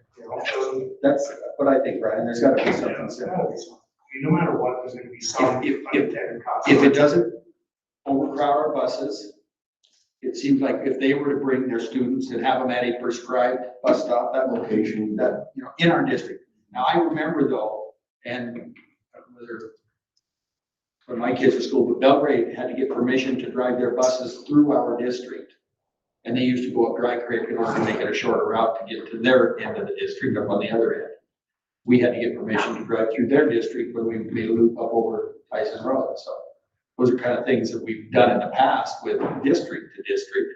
That's what I think, Brian. There's gotta be something There's simple. gotta be something. I mean, no matter what, there's gonna be some If- unintended If consequence. it doesn't overcrowd our buses, it seems like if they were to bring their students and have them at a prescribed bus stop, that location, in our district. Now, I remember though, and whether when my kids were school, but Belgrade had to get permission to drive their buses through our district. And they used to go up Dry Creek in order to make it a shorter route to get to their end of the district up on the other end. We had to get permission to drive through their district when we made a loop up over Tyson Road. So those are kind of things that we've done in the past with district to district,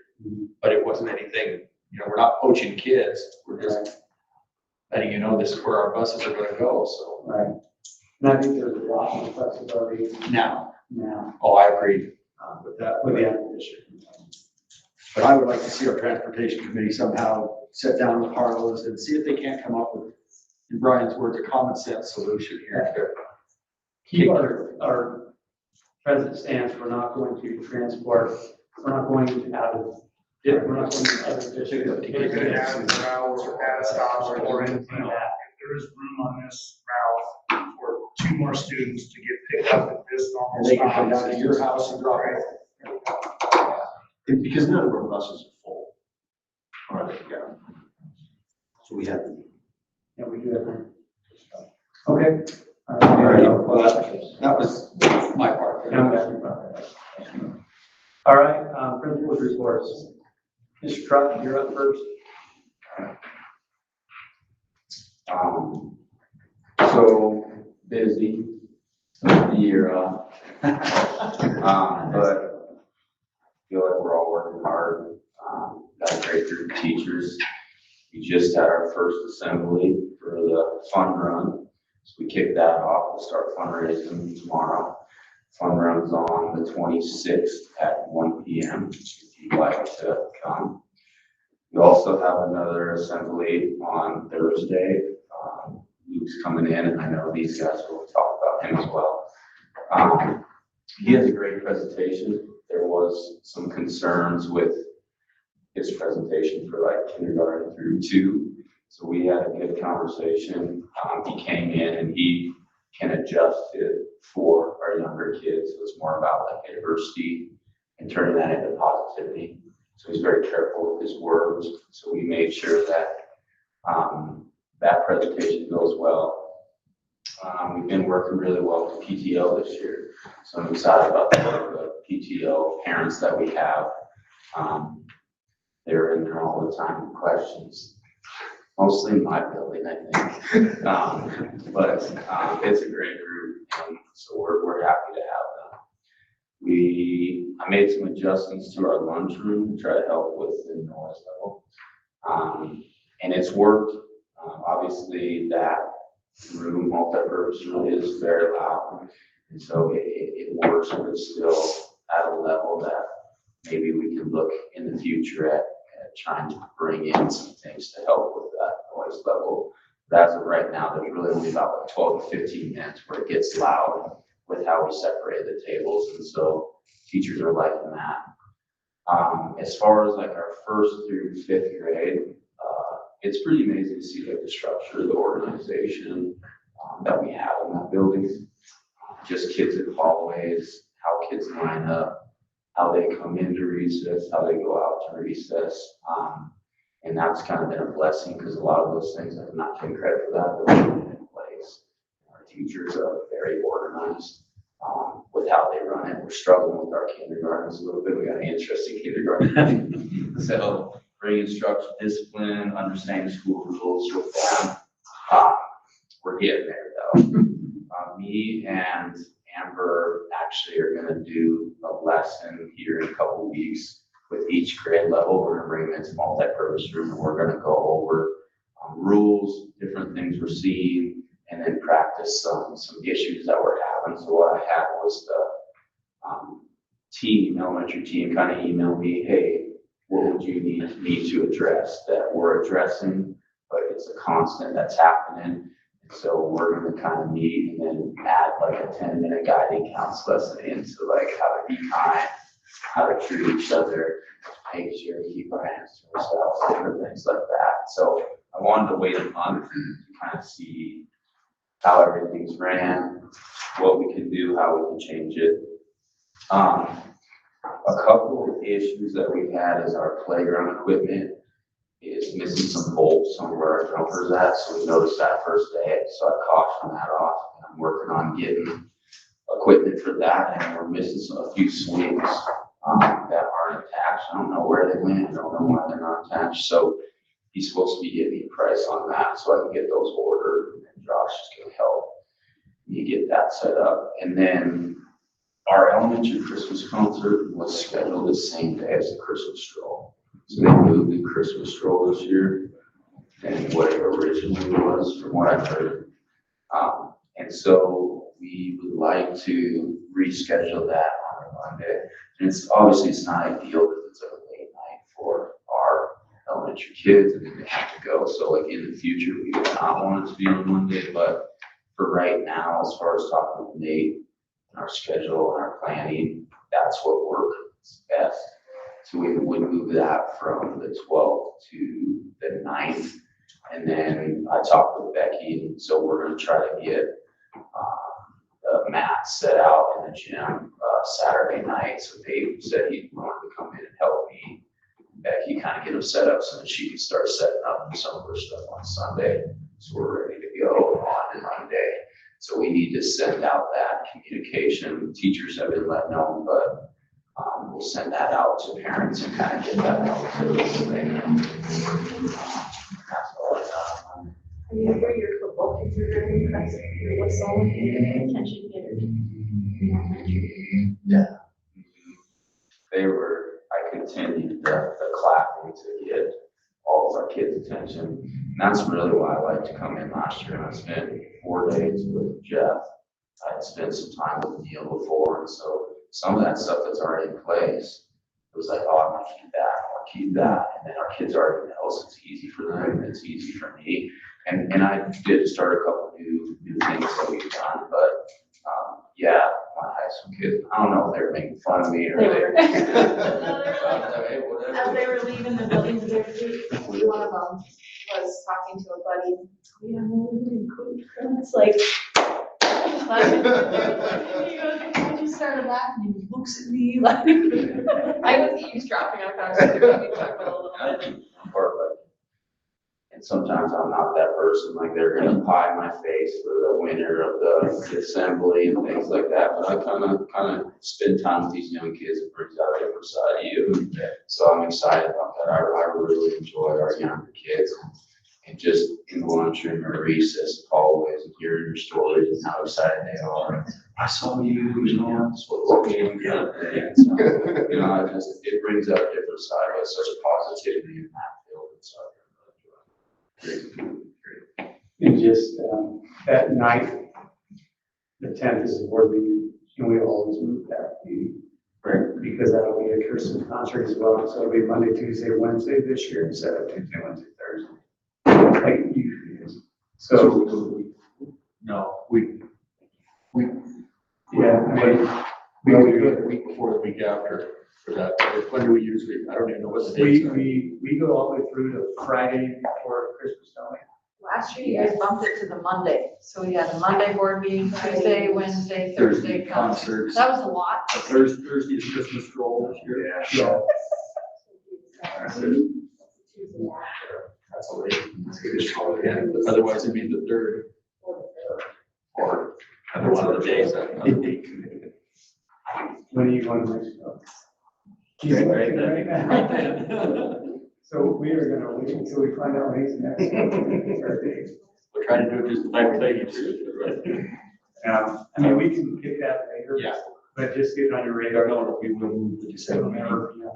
but it wasn't anything, you know, we're not poaching kids. We're just letting you know this is where our buses are going to go. So Right. And I think there's a lot of flexibility now, now I agree with that. with the acquisition. But I would like to see our transportation committee somehow sit down with Harlow's and see if they can't come up with, in Brian's words, a common sense solution here. Keep our present stance, we're not going to transport, we're not going to out of, we're not going to other districts. They're gonna add routes or add stops or anything. If there is room on this route for 2 more students to get picked up at this normal And they can come stop. down to your house and drop it. Because none of our buses are full. All right, yeah. So we have. Yeah, we do have. Okay. All All right, right. well, that was my part. Yeah, I'm happy about that. All right, principals reports. Mr. Truck, you're up first. So busy, the year off. But feel like we're all working hard. Got a great group of teachers. We just had our first assembly for the fun run. So we kicked that off. We'll start fundraising tomorrow. Fun run's on the 26th at 1 p.m. if you'd like to come. We also have another assembly on Thursday. Luke's coming in, and I know these guys will talk about him as well. He has a great presentation. There was some concerns with his presentation for like kindergarten through 2. So we had a good conversation. He came in and he can adjust it for our younger kids. It was more about like adversity and turning that into positivity. So he's very careful with his words. So we made sure that that presentation goes well. We've been working really well with PTO this year. So I'm excited about the PTO parents that we have. They're in there all the time with questions. Mostly my building, I think. But it's a great group, and so we're happy to have them. I made some adjustments to our lunchroom to try to help with the noise level. And it's worked. Obviously that room, multi-purpose room, is very loud. And so it works, but it's still at a level that maybe we can look in the future at trying to bring in some things to help with that noise level. But as of right now, there's really only about like 12 to 15 minutes where it gets loud with how we separate the tables. And so teachers are liking that. As far as like our 1st through 5th grade, it's pretty amazing to see like the structure, the organization that we have in that building. Just kids in hallways, how kids line up, how they come into recess, how they go out to recess. And that's kind of been a blessing because a lot of those things, I'm not taking credit for that, but they've been in place. Our teachers are very organized with how they run it. We're struggling with our kindergartens a little bit. We got an interesting kindergarten. So bringing structure, discipline, understanding school rules with them. We're getting there though. Me and Amber actually are going to do a lesson here in a couple weeks with each grade level. We're going to bring them into multi-purpose room and we're going to go over rules, different things we're seeing, and then practice some issues that we're having. So what I had was the elementary team kind of email me, hey, what would you need me to address that we're addressing, but it's a constant that's happening. So we're going to kind of meet and then add like a 10-minute guiding counts lesson into like how to be kind, how to treat each other, make sure to keep our hands to ourselves, different things like that. So I wanted to wait a month to kind of see how everything's ran, what we can do, how we can change it. A couple of issues that we've had is our playground equipment is missing some bolts on where our jumper's at, so we noticed that first day, so I cautioned that off. And I'm working on getting equipment for that, and we're missing a few swings, that aren't attached. I don't know where they went, I don't know why they're not attached, so he's supposed to be getting me a price on that, so I can get those ordered, and Josh is gonna help me get that set up. And then our elementary Christmas concert was scheduled the same day as the Christmas stroll. So they moved the Christmas stroll this year than what it originally was, from what I've heard. And so we would like to reschedule that on a Monday. And it's not ideal because it's a late night for our elementary kids and then they have to go. So like in the future, we would not want it to be on Monday, but for right now, as far as talking with Nate, and our schedule and our planning, that's what works best. So we would move that from the 12th to the 9th. And then I talked with Becky, and so we're gonna try to get the mat set out in the gym Saturday night. So Dave said he wanted to come in and help me. Becky kind of get them set up so that she can start setting up some of her stuff on Sunday. So we're ready to go on Monday. So we need to send out that communication. Teachers have been let know, but we'll send that out to parents and kind of get that out to them. That's all I got. I mean, for your football kids are very impressive, your whistle, and attention getters. Yeah. I continued the clapping to get all of our kids' attention. And that's really why I liked to come in last year. And I spent 4 days with Jeff. I had spent some time with Neil before. And so some of that stuff that's already in place, it was like, oh, I want to keep that, I want to keep that. And then our kids already know, so it's easy for them, and it's easy for me. And I did start a couple new things that we've done, but yeah, my high school kids, I don't know if they were making fun of me or They they. were. Hey, As whatever. they were leaving the building to their feet, one of them was talking to a buddy. Yeah, it's like. He just started laughing, he looks at me like. I was eavesdropping on a conversation, we talked about a little bit. And sometimes I'm not that person, like they're gonna pie my face for the winner of the assembly and things like that, but I kind of spend time with these young kids, it brings out a different side of you. So I'm excited about that. I really enjoy our younger kids, and just in the lunchroom or recess, always hearing your stories and how excited they are. I saw you, that's what game kind of thing. So, it brings out a different side, but such a positivity in that field, and so. And just, that night, the 10th is the board meeting, and we always move that meeting. Right. Because that'll be a Christmas concert as well, so it'll be Monday, Tuesday, Wednesday this year instead of Tuesday, Wednesday, Thursday. Like it usually is. So, No, yeah, I mean, we do it the week before, the week after, for that. When do we usually, I don't even know what the dates are. we go all the way through to Friday before Christmas, don't we? Last year, you guys bumped it to the Monday, so we had a Monday board meeting, Tuesday, Wednesday, Thursday concert. Concerts. That was a lot. Thursday is Christmas stroll this year. Yeah. That's a late, it's a good stroll, yeah. Otherwise it'd be the third. Or another one of the days. When are you going to Mexico? He's Right looking then. right now. So we are gonna wait until we find out when he's next. We're trying to do it just like you do, right? I mean, we can get that later. Yeah. But just get it on your radar. No, we will move the So December. remember, you know.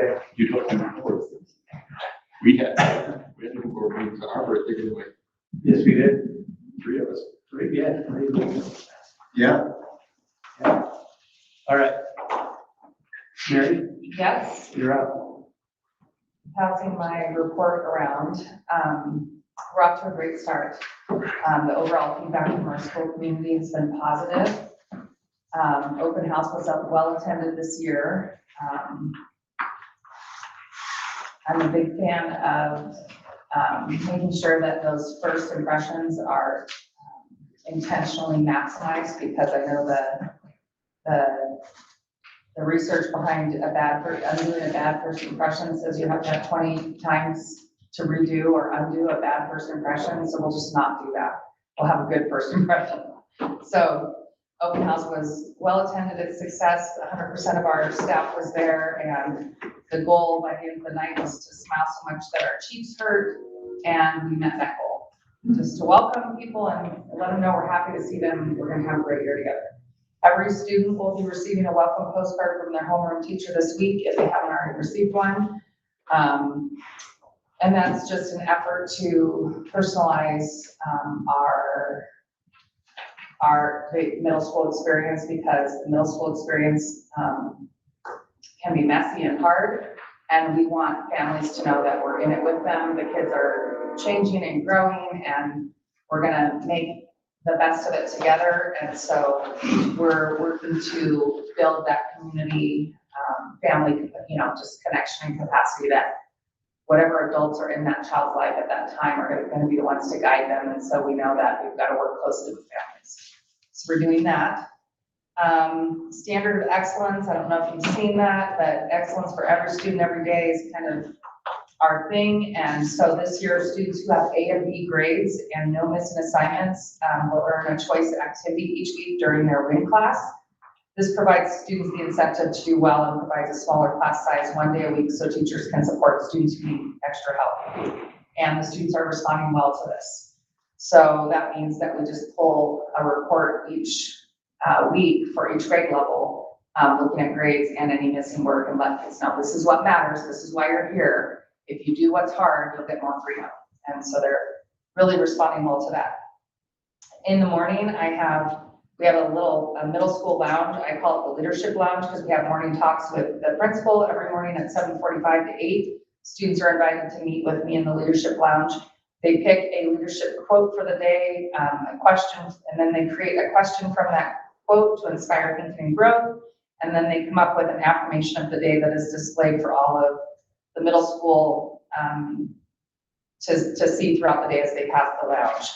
Okay. You don't do board. We had to do board meetings on our birthday, didn't we? Yes, we did. 3 of us. Three, yeah. Three. Yeah. All right. Mary, Yes, you're up. passing my report around. We're off to a great start. The overall feedback from our school community has been positive. Open house was well attended this year. I'm a big fan of making sure that those first impressions are intentionally maximized, because I know the the research behind undoing a bad first impression says you have to have 20 times to redo or undo a bad first impression, so we'll just not do that. We'll have a good first impression. So open house was well attended, its success, 100% of our staff was there, and the goal by the end of the night was to smile so much that our cheeks hurt, and we met that goal. Just to welcome people and let them know we're happy to see them, we're gonna have a great year together. Every student will be receiving a welcome postcard from their homeroom teacher this week if they haven't already received one. And that's just an effort to personalize the middle school experience, because the middle school experience can be messy and hard. And we want families to know that we're in it with them. The kids are changing and growing, and we're gonna make the best of it together. And so we're working to build that community, family, just connection and capacity that whatever adults are in that child's life at that time are gonna be the ones to guide them. And so we know that we've got to work closely with families. So we're doing that. Standard of excellence, I don't know if you've seen that, but excellence for every student every day is kind of our thing. And so this year, students who have A and B grades and no missing assignments will earn a choice activity each week during their WIN class. This provides students the incentive to do well and provides a smaller class size 1 day a week so teachers can support students who need extra help. And the students are responding well to this. So that means that we just pull a report each week for each grade level, looking at grades and any missing work, and let kids know this is what matters, this is why you're here. If you do what's hard, you'll get more freedom. And so they're really responding well to that. In the morning, we have a middle school lounge. I call it the leadership lounge because we have morning talks with the principal every morning at 7:45 to 8. Students are invited to meet with me in the leadership lounge. They pick a leadership quote for the day, a question, and then they create a question from that quote to inspire thinking and growth. And then they come up with an affirmation of the day that is displayed for all of the middle school to see throughout the day as they pass the lounge.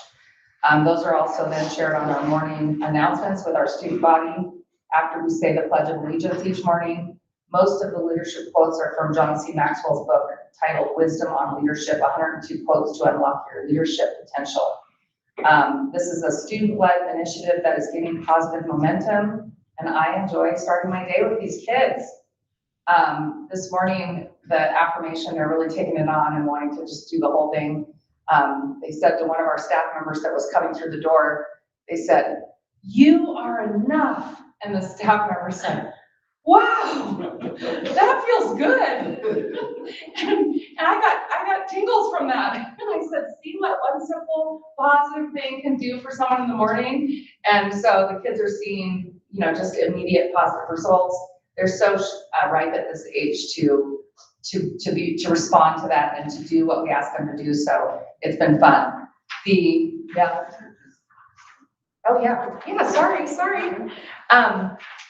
Those are also then shared on our morning announcements with our student body after we say the Pledge of Allegiance each morning. Most of the leadership quotes are from John C. Maxwell's book titled Wisdom on Leadership, 102 Quotes to Unlock Your Leadership Potential. This is a student-led initiative that is gaining positive momentum, and I enjoy starting my day with these kids. This morning, the affirmation, they're really taking it on and wanting to just do the whole thing. They said to one of our staff members that was coming through the door, they said, "You are enough." And the staff member said, "Wow, that feels good." And I got tingles from that. And I said, see what one simple positive thing can do for someone in the morning. And so the kids are seeing, just immediate positive results. They're so ripe at this age to respond to that and to do what we ask them to do. So it's been fun. Sorry.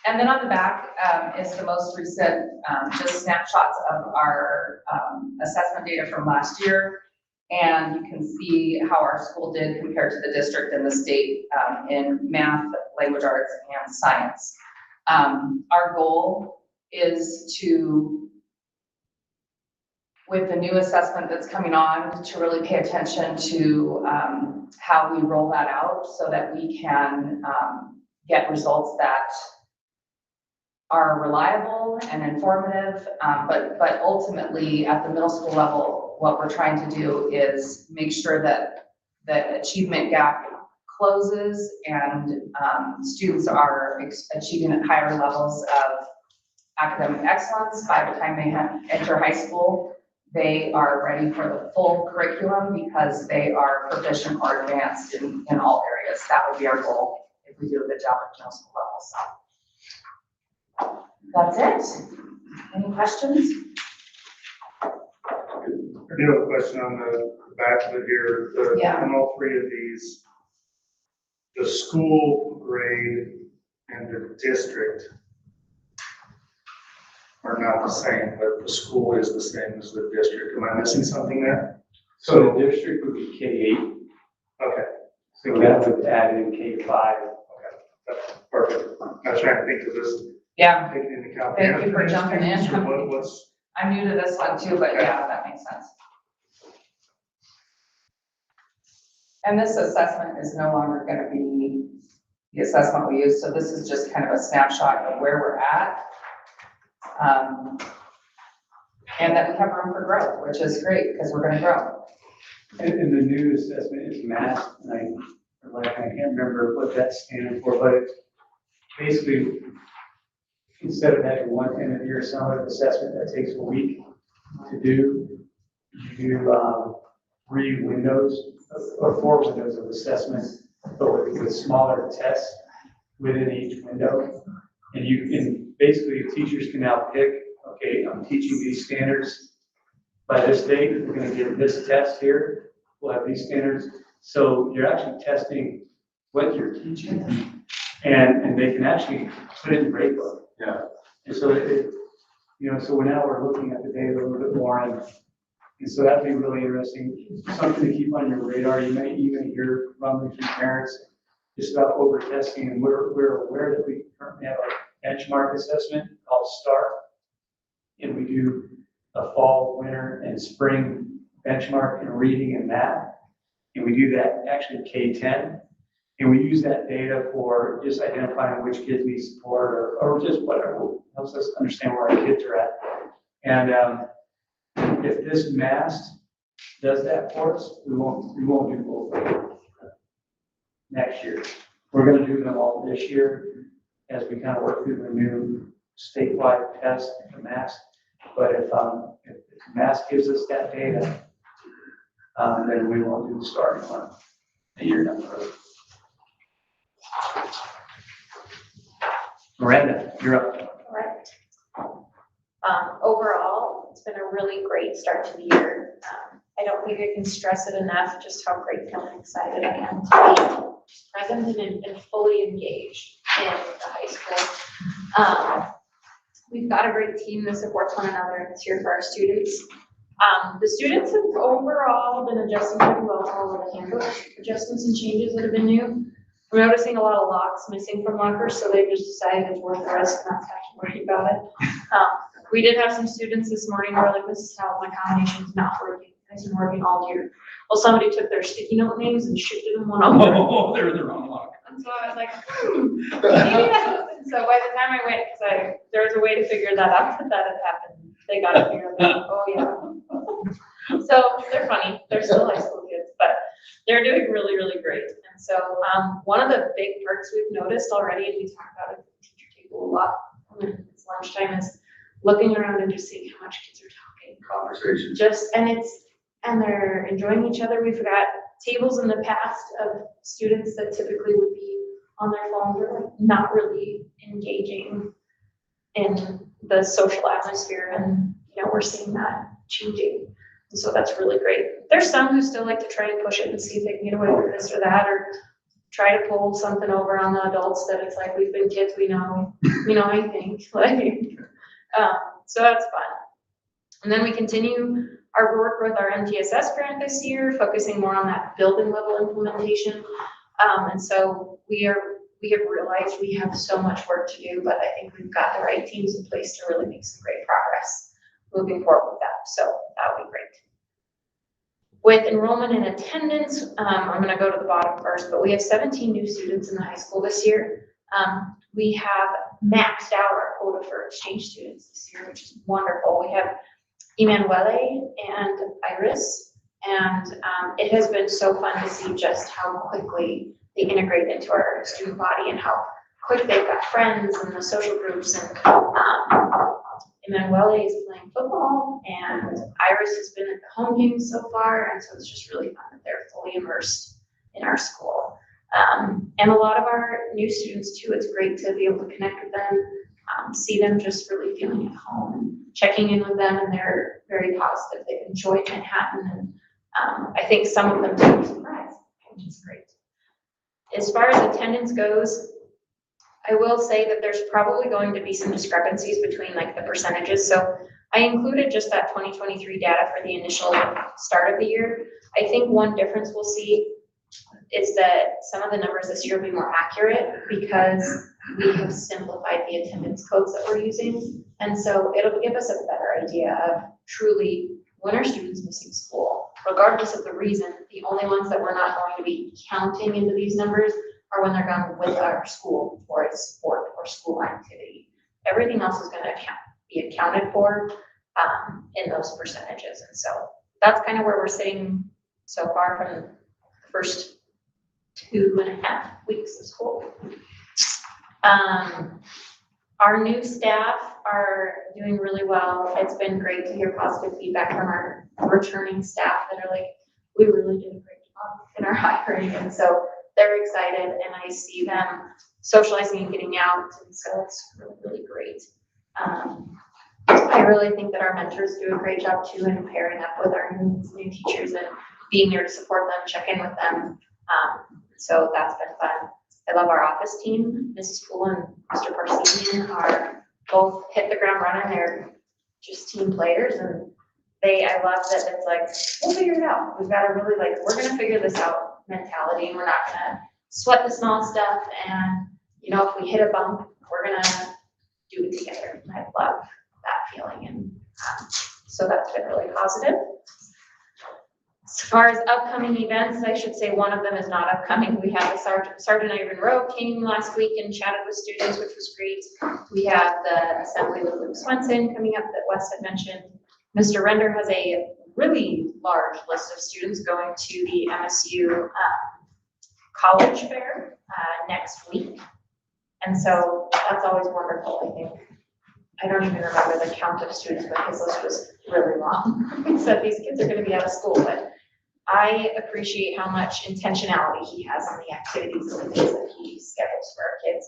And then on the back is the most recent just snapshots of our assessment data from last year. And you can see how our school did compared to the district and the state in math, language arts, and science. Our goal is with the new assessment that's coming on, to really pay attention to how we roll that out so that we can get results that are reliable and informative, but ultimately at the middle school level, what we're trying to do is make sure that the achievement gap closes and students are achieving at higher levels of academic excellence. By the time they enter high school, they are ready for the full curriculum because they are proficient or advanced in all areas. That would be our goal if we do a good job at middle school level. So that's it. Any questions? I do have a question on the back of it here. On all three of these, the school grade and the district are not the same, but the school is the same as the district. Am I missing something there? So the district would be K-8, Okay, so that would add in K-5. that's perfect. I was trying to think of this. Yeah, taking into account. Thank you for jumping in. So what's, I'm new to this one too, but yeah, that makes sense. And this assessment is no longer gonna be the assessment we use, so this is just kind of a snapshot of where we're at. And that we have room for growth, which is great, because we're gonna grow. And the new assessment is math, and I can't remember what that's standing for, but it's basically, instead of having one end of year summative assessment that takes a week to do, you do 3 windows or 4 windows of assessment, but with smaller tests within each window. And you can, basically, teachers can now pick, okay, I'm teaching these standards by this date, we're gonna give this test here, we'll have these standards. So you're actually testing what you're teaching, and they can actually put it in grade book. Yeah. And so so now we're looking at the data a little bit more, and so that'd be really interesting, something to keep on your radar. You may even hear rumblings from parents just about over testing, and we're aware that we currently have a benchmark assessment called STAR, and we do a fall, winter, and spring benchmark in reading and math, and we do that actually K-10, and we use that data for just identifying which kids need support or just whatever helps us understand where our kids are at. And if this MAST does that for us, we won't do both next year. We're going to do them all this year as we kind of work through the new statewide test for MAST. But if MAST gives us that data, then we won't do the starting one a year down the road. Miranda, you're up. Correct. Overall, it's been a really great start to the year. I don't think I can stress it enough, just how grateful and excited I am to be present and fully engaged in the high school. We've got a great team that supports one another and is here for our students. The students have overall been adjusting pretty well to all of the handbook adjustments and changes that have been new. We're noticing a lot of locks missing from lockers, so they just decided it's worth the risk not to have to worry about it. We did have some students this morning who were like, this is how my combination's not working. It's been working all year. Well, somebody took their sticky note names and shifted them one over. Oh, they're the wrong lock. And so I was like, maybe that. And so by the time I went, because there was a way to figure that out, that had happened. They got it figured out. Oh, yeah. So they're funny. They're still high school kids, but they're doing really, really great. And so one of the big perks we've noticed already, and we talk about it at the teacher table a lot when it's lunchtime, is looking around and just seeing how much kids are talking. Conversation. And they're enjoying each other. We've got tables in the past of students that typically would be on their phones or like not really engaging in the social atmosphere, and we're seeing that changing. And so that's really great. There's some who still like to try and push it and see if they can get away with this or that, or try to pull something over on the adults that it's like, we've been kids, we know, I think, so that's fun. And then we continue our work with our MTSS grant this year, focusing more on that building level implementation. And so we have realized we have so much work to do, but I think we've got the right teams in place to really make some great progress moving forward with that. So that would be great. With enrollment and attendance, I'm going to go to the bottom first, but we have 17 new students in the high school this year. We have maxed out our quota for exchange students this year, which is wonderful. We have Emanuele and Iris, and it has been so fun to see just how quickly they integrate into our student body and how quick they've got friends and the social groups. And Emanuele is playing football, and Iris has been at the home games so far, and so it's just really fun that they're fully immersed in our school. And a lot of our new students too, it's great to be able to connect with them, see them just really feeling at home, and checking in with them, and they're very positive. They've enjoyed Manhattan, and I think some of them took a surprise, which is great. As far as attendance goes, I will say that there's probably going to be some discrepancies between like the percentages. So I included just that 2023 data for the initial start of the year. I think one difference we'll see is that some of the numbers this year will be more accurate because we have simplified the attendance codes that we're using. And so it'll give us a better idea of truly when are students missing school, regardless of the reason. The only ones that we're not going to be counting into these numbers are when they're gone with our school for a sport or school activity. Everything else is going to be accounted for in those percentages. And so that's kind of where we're sitting so far from the first 2.5 weeks of school. Our new staff are doing really well. It's been great to hear positive feedback from our returning staff that are like, we really did a great job in our hiring. And so they're excited, and I see them socializing and getting out. And so it's really, really great. I really think that our mentors do a great job too in pairing up with our new teachers and being there to support them, check in with them. So that's been fun. I love our office team. Mrs. Poole and Mr. Parsinian are both hit the ground running. They're just team players, and I love that it's like, we'll figure it out. We've got to really we're going to figure this out mentality, and we're not going to sweat the small stuff. And, if we hit a bump, we're going to do it together. And I love that feeling. And so that's been really positive. As far as upcoming events, I should say one of them is not upcoming. We have the Sergeant Ivan Rowe came last week and chatted with students, which was great. We have the assembly with Luke Swenson coming up that Wes had mentioned. Mr. Render has a really large list of students going to the MSU college fair next week. And so that's always wonderful, I think. I don't even remember the count of students, but his list was really long. He said these kids are going to be out of school, but I appreciate how much intentionality he has in the activities and the things that he schedules for our kids.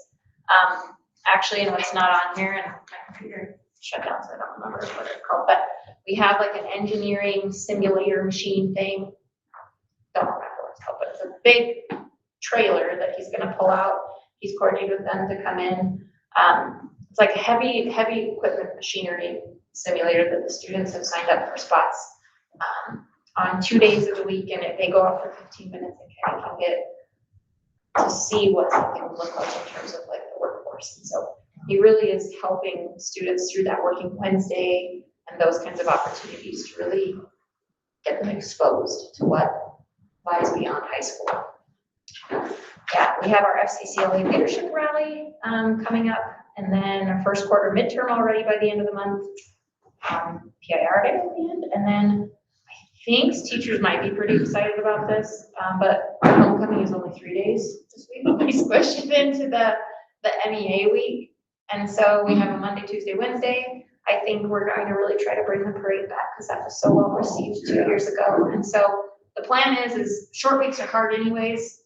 Actually, and what's not on here, and my computer shut down, so I don't remember what it's called, but we have an engineering simulator machine thing. Don't remember what it's called, but it's a big trailer that he's going to pull out. He's coordinated with them to come in. It's like a heavy equipment machinery simulator that the students have signed up for spots on 2 days of the week, and if they go out for 15 minutes, they kind of can get to see what something would look like in terms of the workforce. And so he really is helping students through that Working Wednesday and those kinds of opportunities to really get them exposed to what lies beyond high school. Yeah, we have our FCCLA leadership rally coming up, and then our first quarter midterm already by the end of the month. PIR day at the end, and then I think teachers might be pretty excited about this, but homecoming is only 3 days this week. We squished it into the MEA week, and so we have a Monday, Tuesday, Wednesday. I think we're going to really try to bring the parade back because that was so well received 2 years ago. And so the plan is short weeks are hard anyways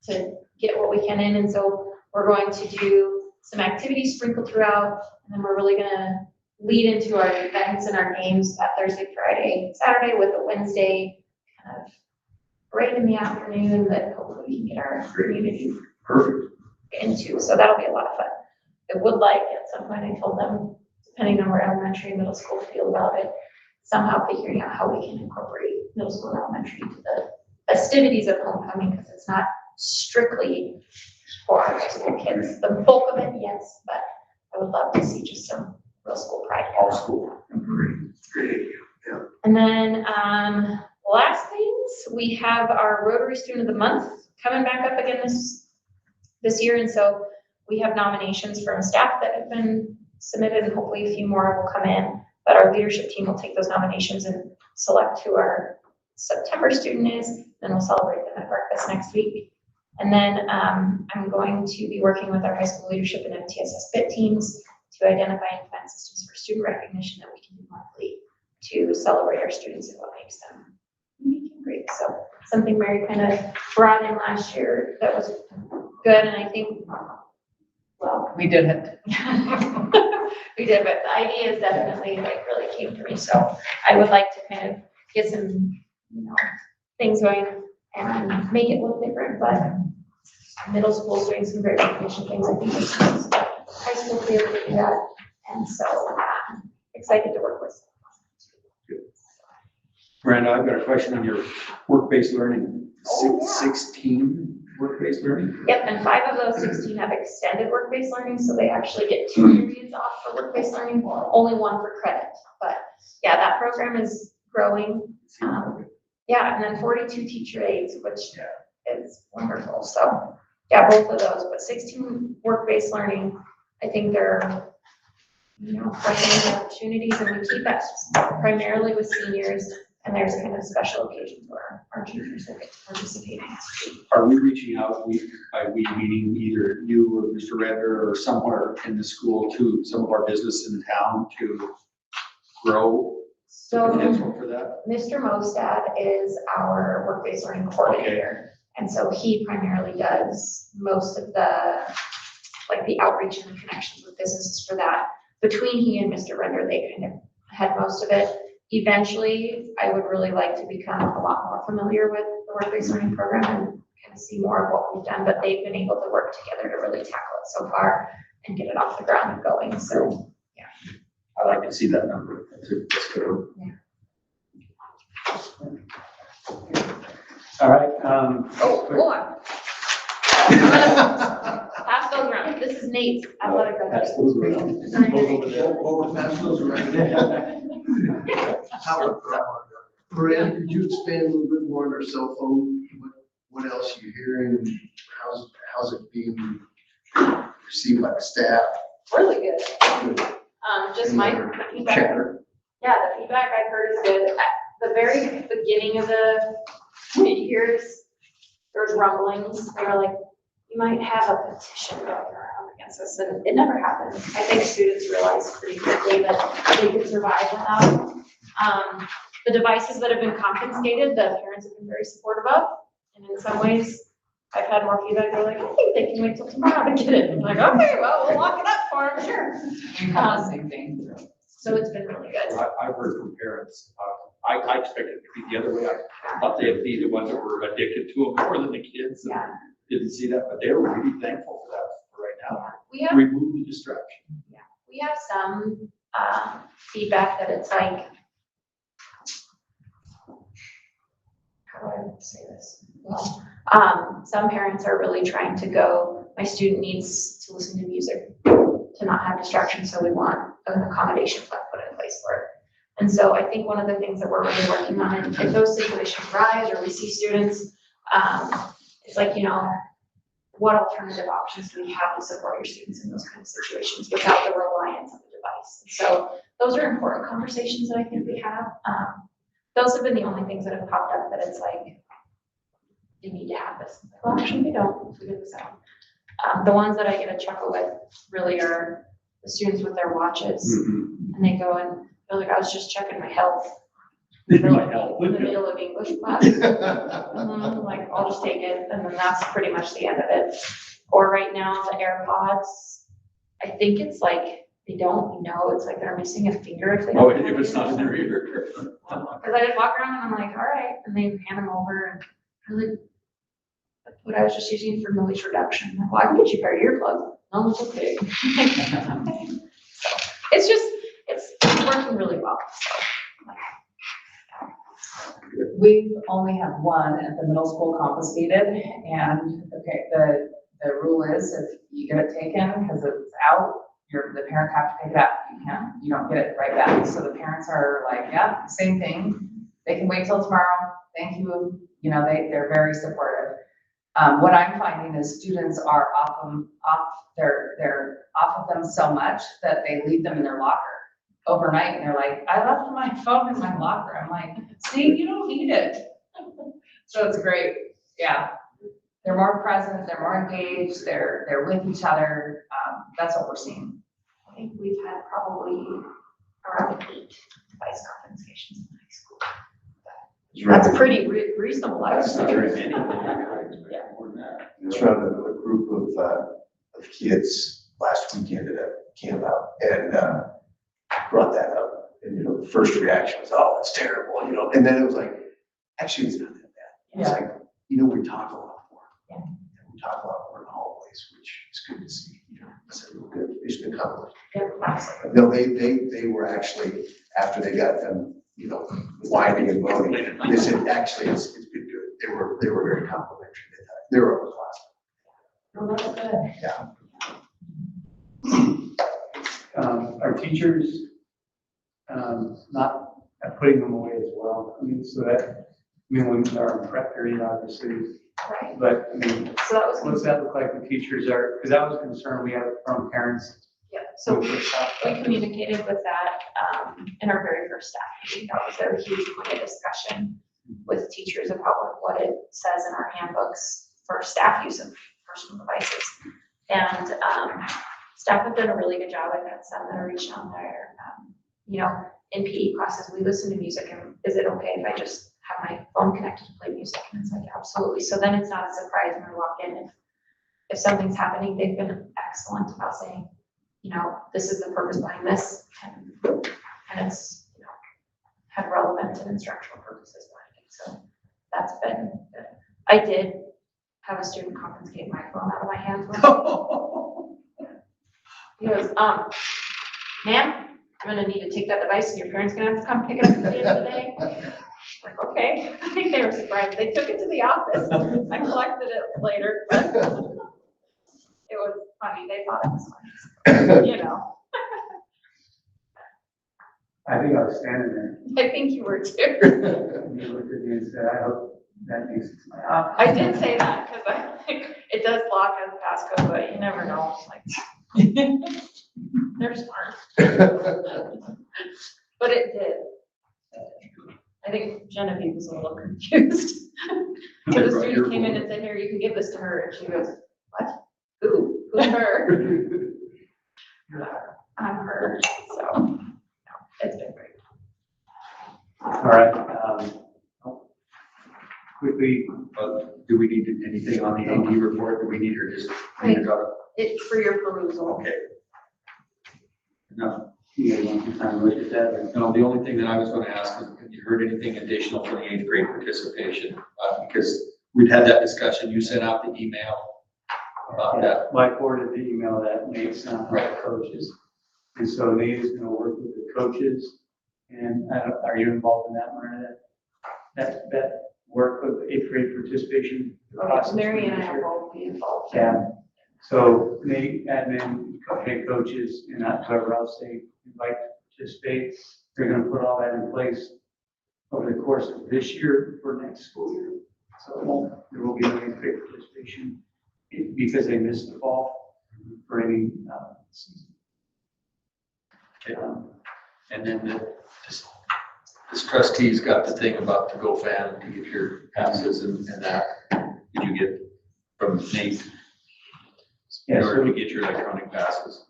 to get what we can in, and so we're going to do some activities sprinkled throughout, and then we're really going to lead into our events and our games that Thursday, Friday, Saturday, with a Wednesday kind of right in the afternoon that hopefully we can get our community into. So that'll be a lot of fun. I would like at some point, I told them, depending on where elementary and middle school feel about it, somehow figuring out how we can incorporate middle school and elementary into the festivities of homecoming, because it's not strictly for our high school kids. The bulk of it, yes, but I would love to see just some real school pride. All school. Great. Yeah. And then last things, we have our Rotary Student of the Month coming back up again this year. And so we have nominations from staff that have been submitted, and hopefully a few more will come in. But our leadership team will take those nominations and select who our September student is. Then we'll celebrate them at breakfast next week. And then I'm going to be working with our high school leadership and MTSS BIT teams to identify and plan systems for student recognition that we can do monthly to celebrate our students and what makes them unique and great. So something Mary kind of brought in last year that was good, and I think, well, We did it. we did, but the idea is definitely really came to me. So I would like to kind of get some, things going and make it look different, but middle school's doing some great recognition things. I think it's high school will be able to do that. And so excited to work with. Miranda, I've got a question on your work-based learning. Oh, yeah. 16 work-based learning? Yep, and 5 of those 16 have extended work-based learning, so they actually get 2 periods off for work-based learning, only 1 for credit. But yeah, that program is growing. Yeah, and then 42 teacher aides, which is wonderful. So yeah, both of those, but 16 work-based learning, I think they're, finding opportunities, and we keep that primarily with seniors, and there's kind of special occasions where our juniors will get to participate in. Are we reaching out week by week, meaning either you or Mr. Redder or somewhere in the school to some of our business in town to grow the So potential for that? Mr. Mostad is our work-based learning coordinator. And so he primarily does most of the outreach and the connections with businesses for that. Between he and Mr. Render, they kind of had most of it. Eventually, I would really like to become a lot more familiar with the work-based learning program and kind of see more of what we've done, but they've been able to work together to really tackle it so far and get it off the ground and going. So I'd like to see that number. That's good. All right, go on. Pass those around. This is Nate's athletic That's director. those around. Brad, could you expand a little bit more on our cell phone? What else are you hearing? How's it being received by the staff? Really good. Just my feedback. Checker. Yeah, the feedback I've heard is good. At the very beginning of the years, there's rumblings. They were like, you might have a petition going around against us, and it never happened. I think students realized pretty quickly that they could survive without it. The devices that have been confiscated, the parents have been very supportive of, and in some ways, I've had more feedback. They're like, I think they can wait till tomorrow to get it. I'm like, okay, well, we'll lock it up for them, sure. We have the same thing. So it's been really good. I've heard from parents, I expected it to be the other way. I thought they'd be the ones that were addicted to them more than the kids. And Yeah. didn't see that, but they were really thankful for that for right now. We have Remove the distraction. We have some feedback that it's like, how do I say this? Well, some parents are really trying to go, my student needs to listen to music to not have distractions, so we want an accommodation plan put in place for it. And so I think one of the things that we're really working on, and if those situations rise or we see students, it's like, what alternative options do we have to support your students in those kind of situations without the reliance on the device? So those are important conversations that I think we have. Those have been the only things that have popped up that it's like, you need to have this. Well, actually, we don't. We figure this out. The ones that I get a chuckle with really are the students with their watches, and they go and they're like, I was just checking my health. They're like, in the middle of English class. I'm like, I'll just take it, and then that's pretty much the end of it. Or right now, the AirPods, I think it's like, they don't know, it's like they're missing a finger if they Oh, don't. if it's not in their ear. Cause I just walk around and I'm like, all right, and they hand them over and really, what I was just using for noise reduction. I'm like, well, I can get you a pair of earplugs. No, it's okay. So it's just, it's working really well, so. We only have one at the middle school confiscated, and the rule is if you get it taken because it's out, the parents have to pick it up. You don't get it right back. So the parents are like, yeah, same thing. They can wait till tomorrow. Thank you. They're very supportive. What I'm finding is students are they're off of them so much that they leave them in their locker overnight, and they're like, I left my phone in my locker. I'm like, see, you don't need it. So it's great. Yeah. They're more present, they're more engaged, they're with each other. That's what we're seeing. I think we've had probably around 8 device confiscations in high school. That's pretty reasonable, I would That's not say. very many. More than that. Just around a group of kids last weekend at a camp out and brought that up. And, the first reaction was, oh, it's terrible, and then it was like, actually, it's not that bad. It's like, we talk a lot more. Yeah. We talk a lot more in the hallways, which is good to see, it's a real good, it's been accomplished. Yeah, absolutely. No, they were actually, after they got them, whining and moaning, they said, actually, it's been good. they were very complimentary. They were upper class. Well, that's good. Our teachers, not putting them away as well. I mean, so that, when our prep period, obviously, Right. but I mean, So that was, what's that look like the teachers are, because that was a concern we had from parents. yeah, so we communicated with that, in our very first staff meeting. That was a huge point of discussion with teachers about what it says in our handbooks for staff use of personal devices. And, staff have done a really good job. I've had some that are reaching out there. In PE classes, we listen to music, and is it okay if I just have my phone connected to play music? And it's like, absolutely. So then it's not a surprise when we walk in. If something's happening, they've been excellent about saying, this is the purpose behind this, and it's, had relevant and instructional purposes behind it. So that's been good. I did have a student confiscate my phone out of my hands. He goes, ma'am, I'm gonna need to take that device and your parents gonna have to come pick it up at the end of the day. Like, okay, I think they were surprised. They took it to the office. I collected it later, but it was funny. They thought it was funny, I think I was standing there. I think you were too. And you looked at me and said, I hope that makes it to my office. I did say that because I think it does block as passcode, but you never know. Like, they're smart. But it did. I think Genevieve was a little confused. So the student came in and said, here, you can give this to her. And she goes, what? Who's her? I'm her. So, no, it's been great. All right, quickly, Do we need anything on the AD report that we need, or just leave it up? It's for your perusal. Okay. No, you guys want some time to look at that? no, the only thing that I was gonna ask is, have you heard anything additional for the 8th grade participation? Because we've had that discussion, you sent out the email about that. Mike forwarded the email that Nate sent out to the coaches. And so Nate is gonna work with the coaches. And are you involved in that, Miranda? That work with 8th grade participation process? Mary and I will both be involved. Yeah. So Nate, admin, head coaches, and whoever else they invite to participate, they're gonna put all that in place over the course of this year for next school year. So there will be no 8th grade participation because they missed the fall for any season. Okay. And then this trustee's got the thing about the GoFan to get your passes and that. Did you get from Nate? In Yeah, order so, to get your electronic passes.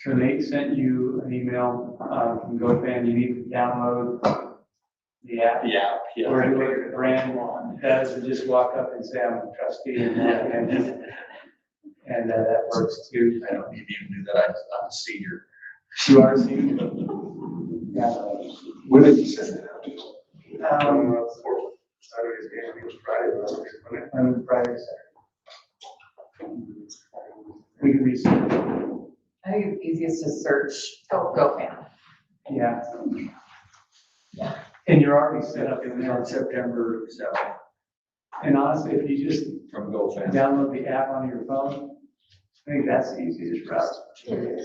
so Nate sent you an email from GoFan. You need to download the app. Yeah, Or the brand does, and just walk up and say, I'm a trustee, and that works too. I don't need to even do that, I'm a senior. You are seeing. Yeah. When did you send it out? Saturday's game, I think it was Friday, Friday, Saturday. We can reset. I think it's easiest to search GoFan. Yeah. And you're already set up in It was there. on September 7th And honestly, if you just from GoFan. download the app on your phone, I think that's the easiest route.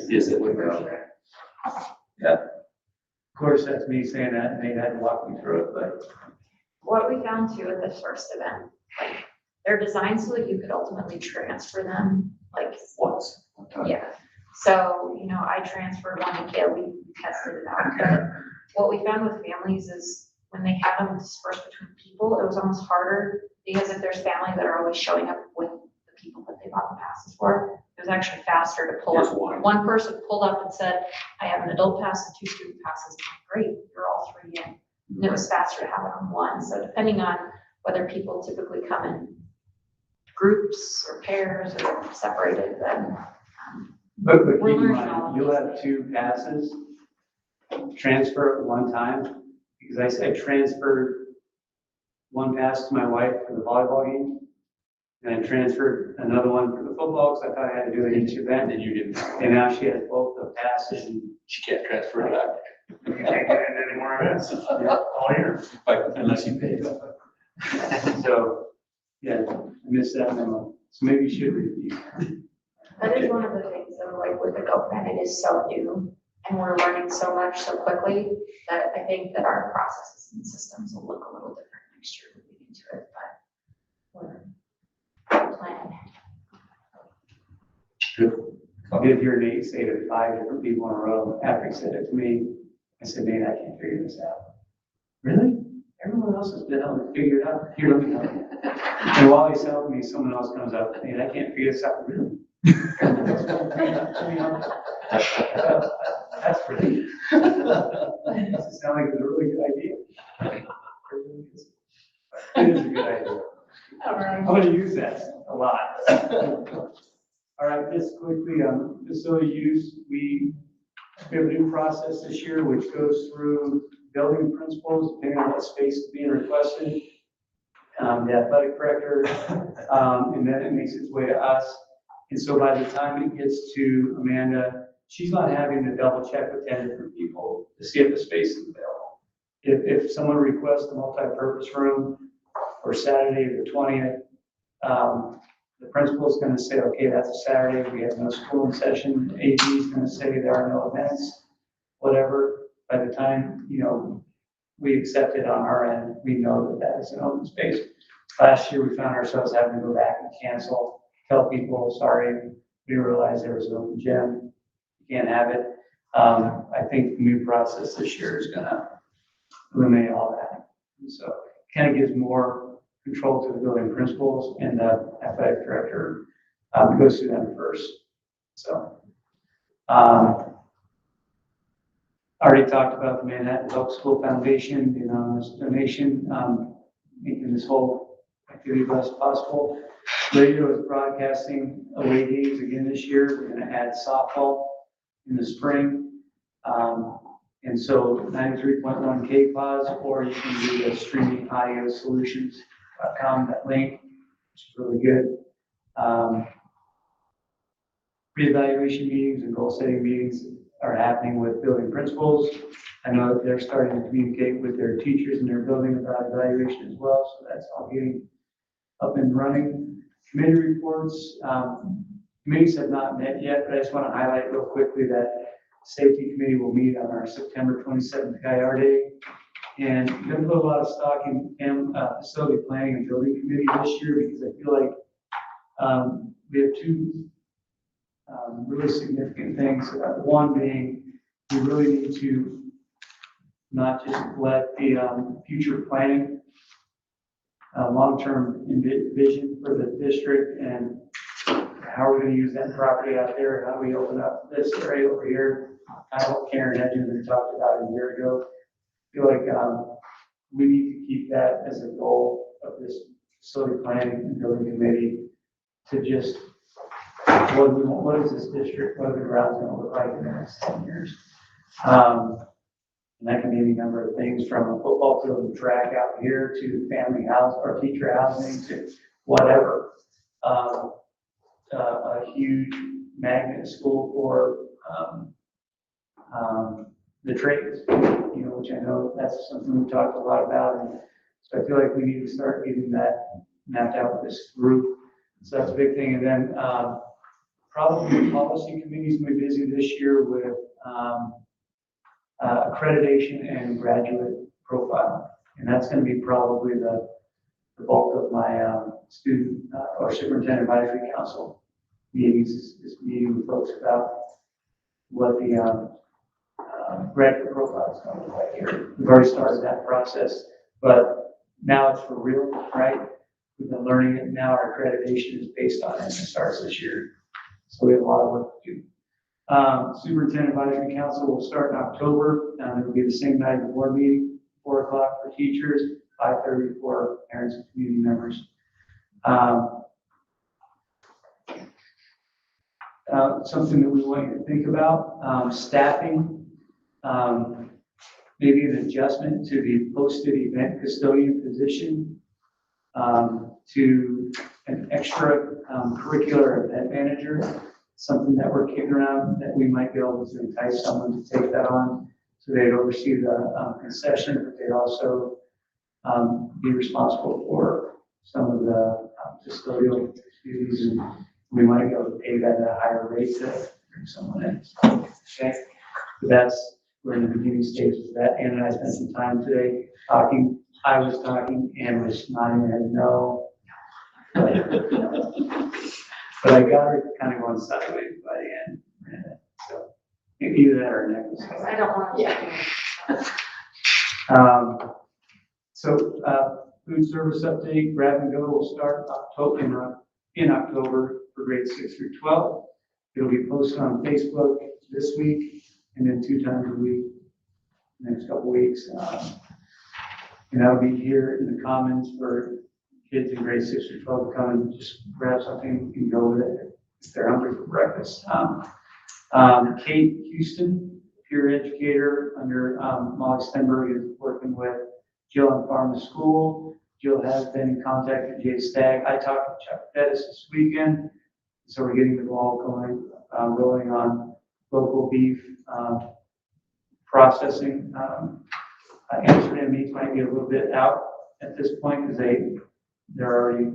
Is it? Yeah. Of course, that's me saying that, and they had to walk me through it, but What we found too at this first event, like, they're designed so that you could ultimately transfer them, like, Once. yeah. So, I transferred one to Gail, we tested it out, but what we found with families is when they have them dispersed between people, it was almost harder, because if there's families that are always showing up with the people that they bought the passes for, it was actually faster to pull Here's up. one. One person pulled up and said, I have an adult pass and 2 student passes. I'm like, great, you're all 3 in. And it was faster to have it on one. So depending on whether people typically come in groups or pairs or separated, then, But keep We're in learning mind, all of you'll these have 2 passes, transfer at one time, because I said transferred one pass to my wife for the volleyball game, and I transferred another one for the football, because I thought I had to do it each event, And you didn't, and now she has both the passes, and she can't transfer it back, You can't get in any more events all year. unless you pay. so, Yeah, I missed that memo. So maybe you should repeat. That is one of the things that, like, with the government, it is so new, and we're learning so much so quickly, that I think that our processes and systems will look a little different next year moving into it, but we're planning. I did hear Nate say to 5 different people in a row after he said it to me. I said, Nate, I can't figure this out. Really? Everyone else has been able to figure it out. Here, let me help you. And while he's helping me, someone else comes up, Nate, I can't figure this out. Really? That's pretty. It sounds like a really good idea. It is a good idea. All right. I'm gonna use that a lot. All right, just quickly, facility use, we have a new process this year, which goes through building principals, depending on what space is being requested. The athletic director, and then it makes its way to us. And so by the time it gets to Amanda, she's not having to double check with 10 different people to see if the space is available. If someone requests a multi-purpose room for Saturday the 20th, the principal is going to say, okay, that's a Saturday, we have no school in session. AD is going to say there are no events, whatever. By the time, we accept it on our end, we know that that is an open space. Last year, we found ourselves having to go back and cancel, tell people, sorry, we realized there was an open gym, you can't have it. I think the new process this year is going to eliminate all that. And so it kind of gives more control to the building principals and the athletic director. It goes through them first. So, already talked about the Manhattan Public School Foundation, this donation, making this whole activity best possible. Radio is broadcasting away games again this year. We're going to add softball in the spring. And so 93.1 KPOS, or you can do the streaming audio solutions.com, that link, which is really good. Reevaluation meetings and goal setting meetings are happening with building principals. I know that they're starting to communicate with their teachers in their building about evaluation as well, so that's all getting up and running. Committee reports, committees have not met yet, but I just want to highlight real quickly that Safety Committee will meet on our September 27th IR Day. And I'm going to put a lot of stock in Facility Planning and Building Committee this year, because I feel like we have two really significant things. One being, we really need to not just let the future planning, long-term vision for the district and how we're going to use that property out there, how do we open up this area over here, kind of what Karen Hedges talked about a year ago. I feel like we need to keep that as a goal of this facility planning and building committee, to just what do we want, what is this district, what are the grounds going to look like in the next 10 years? And that can be any number of things, from a football field and track out here to family house or teacher housing to whatever. A huge magnet school for the trades, which I know that's something we've talked a lot about. And so I feel like we need to start getting that mapped out with this group. So that's a big thing. And then probably the policy committee's going to be busy this year with accreditation and graduate profile. And that's going to be probably the bulk of my student or superintendent advisory council meetings, is meeting with folks about what the graduate profile is going to look like here. We've already started that process, but now it's for real, right? We've been learning it. Now our accreditation is based on it, and it starts this year. So we have a lot of work to do. Superintendent Advisory Council will start in October. It'll be the same night as the board meeting, 4 o'clock for teachers, 5:30 for parents and community members. Something that we want you to think about, staffing, maybe an adjustment to the posted event custodian position, to an extra curricular event manager, something that we're kicking around that we might be able to entice someone to take that on. So they'd oversee the concession, but they'd also be responsible for some of the custodial duties, and we might go to pay that at a higher rate to bring someone in. Okay, but that's, we're in the beginning stages of that. Ann and I spent some time today talking. I was talking, Ann was nodding her head no. But I got her kind of going sideways by the end. So either that or next. I don't want to. Food service update, grab and go will start in October for grades 6 through 12. It'll be posted on Facebook this week and then 2 times a week, next couple weeks. And that'll be here in the Commons for kids in grades 6 through 12 to come and just grab something and go with it if they're hungry for breakfast. Kate Houston, peer educator under Molly Stenberg, is working with Jill on Farm to School. Jill has been in contact with Jay Stagg. I talked to Chuck Pettis this weekend, so we're getting the ball going, rolling on local beef processing. Amsterdam meats might be a little bit out at this point because they're already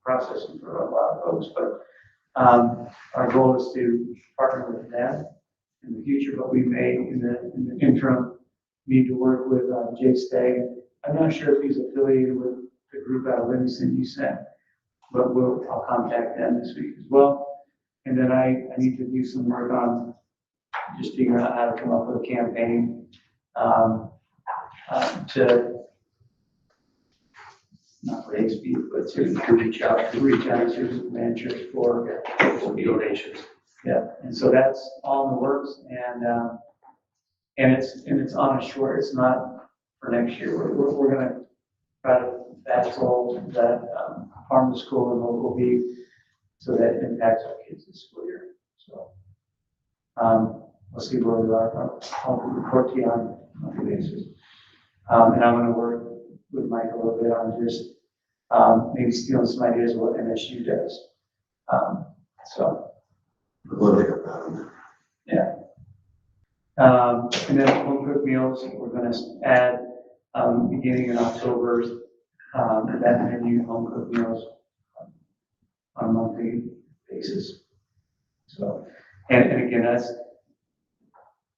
processing for a lot of folks, but our goal is to partner with them in the future, but we may, in the interim, need to work with Jay Stagg. I'm not sure if he's affiliated with the group out of Livingston you sent, but I'll contact them this week as well. And then I need to do some work on just figuring out how to come up with a campaign to not raise beef, but to reach out to ranchers for donations. Yeah, and so that's all in the works, and it's on a short. It's not for next year. We're going to try to backfill that farm to school and local beef so that it impacts our kids this school year. So we'll see where we are. I'll report to you on a monthly basis, and I'm going to work with Mike a little bit on just maybe stealing some ideas of what MSU does. Yeah. And then home cooked meals, we're going to add beginning in October, that menu, home cooked meals on a monthly basis. So, and again,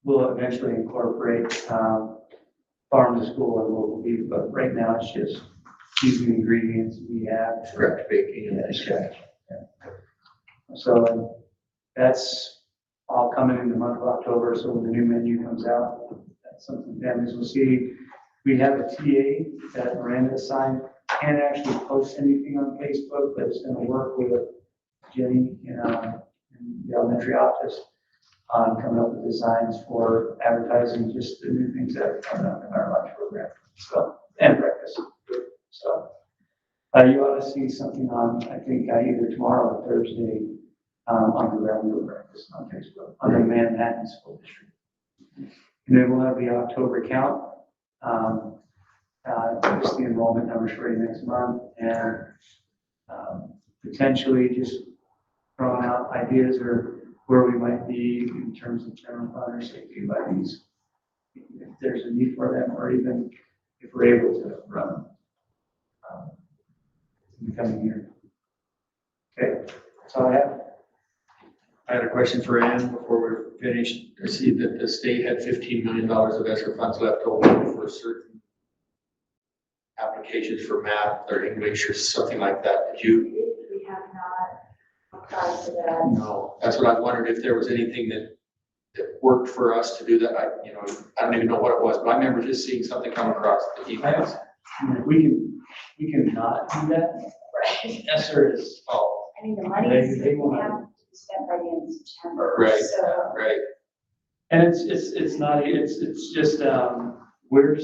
we'll eventually incorporate farm to school and local beef, but right now it's just using ingredients we have. Direct baking and extract. Yeah. So that's all coming in the month of October. So when the new menu comes out, that's something families will see. We have a TA that Miranda assigned, can't actually post anything on Facebook, but it's going to work with Jenny in the elementary office on coming up with designs for advertising, just the new things that are coming up in our lunch program. So, and breakfast. So you ought to see something on, I think, either tomorrow or Thursday on the Revenue Breakfast on Facebook, on the Manhattan School District. And then we'll have the October count. Just the enrollment numbers for you next month, and potentially just throwing out ideas or where we might be in terms of general fund or safety levies, if there's a need for them, or even if we're able to run in the coming year. Okay, that's all I have. I had a question for Ann before we're finished. I see that the state had $15 million of ESSER funds left over for certain applications for math or English or something like that. Did you? We have not applied for that. No. That's what I wondered, if there was anything that worked for us to do that. I don't even know what it was, but I remember just seeing something come across the emails. We can not do that. Right. ESSER is, I mean, the money They is won't going to have to be spent by the end of September. Right. So Right. and it's not, it's just, we're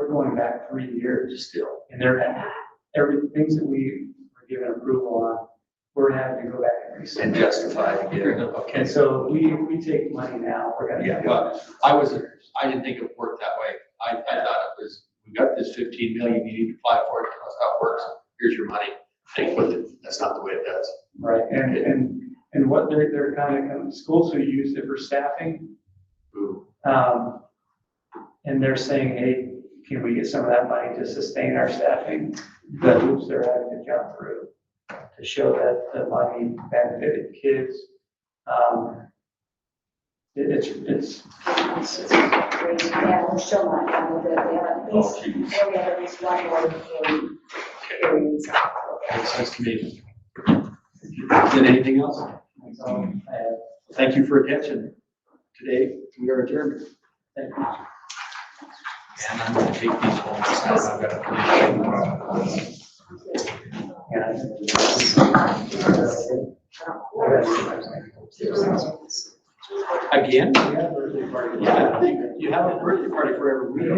going back 3 years still. And things that we were given approval on, we're having to go back and rescind. And justify it again. Okay. And so we take money now, we're gonna. Yeah, well, I didn't think it worked that way. I thought it was, we got this 15 million, you need to apply for it, that's how it works. Here's your money. Take with it. That's not the way it does. Right, and what they're kind of, schools who use it for staffing. Ooh. And they're saying, hey, can we get some of that money to sustain our staffing? The hoops they're having to jump through to show that the money benefited kids. It's Yeah, we're still not done with it. We have at least, we have at least one more employee. Makes sense to me. Then anything else? Thank you for attention. Today, we are adjourned. Thank you. And I'm gonna take these home, so I've got to Again? Yeah, you have a birthday party for every week.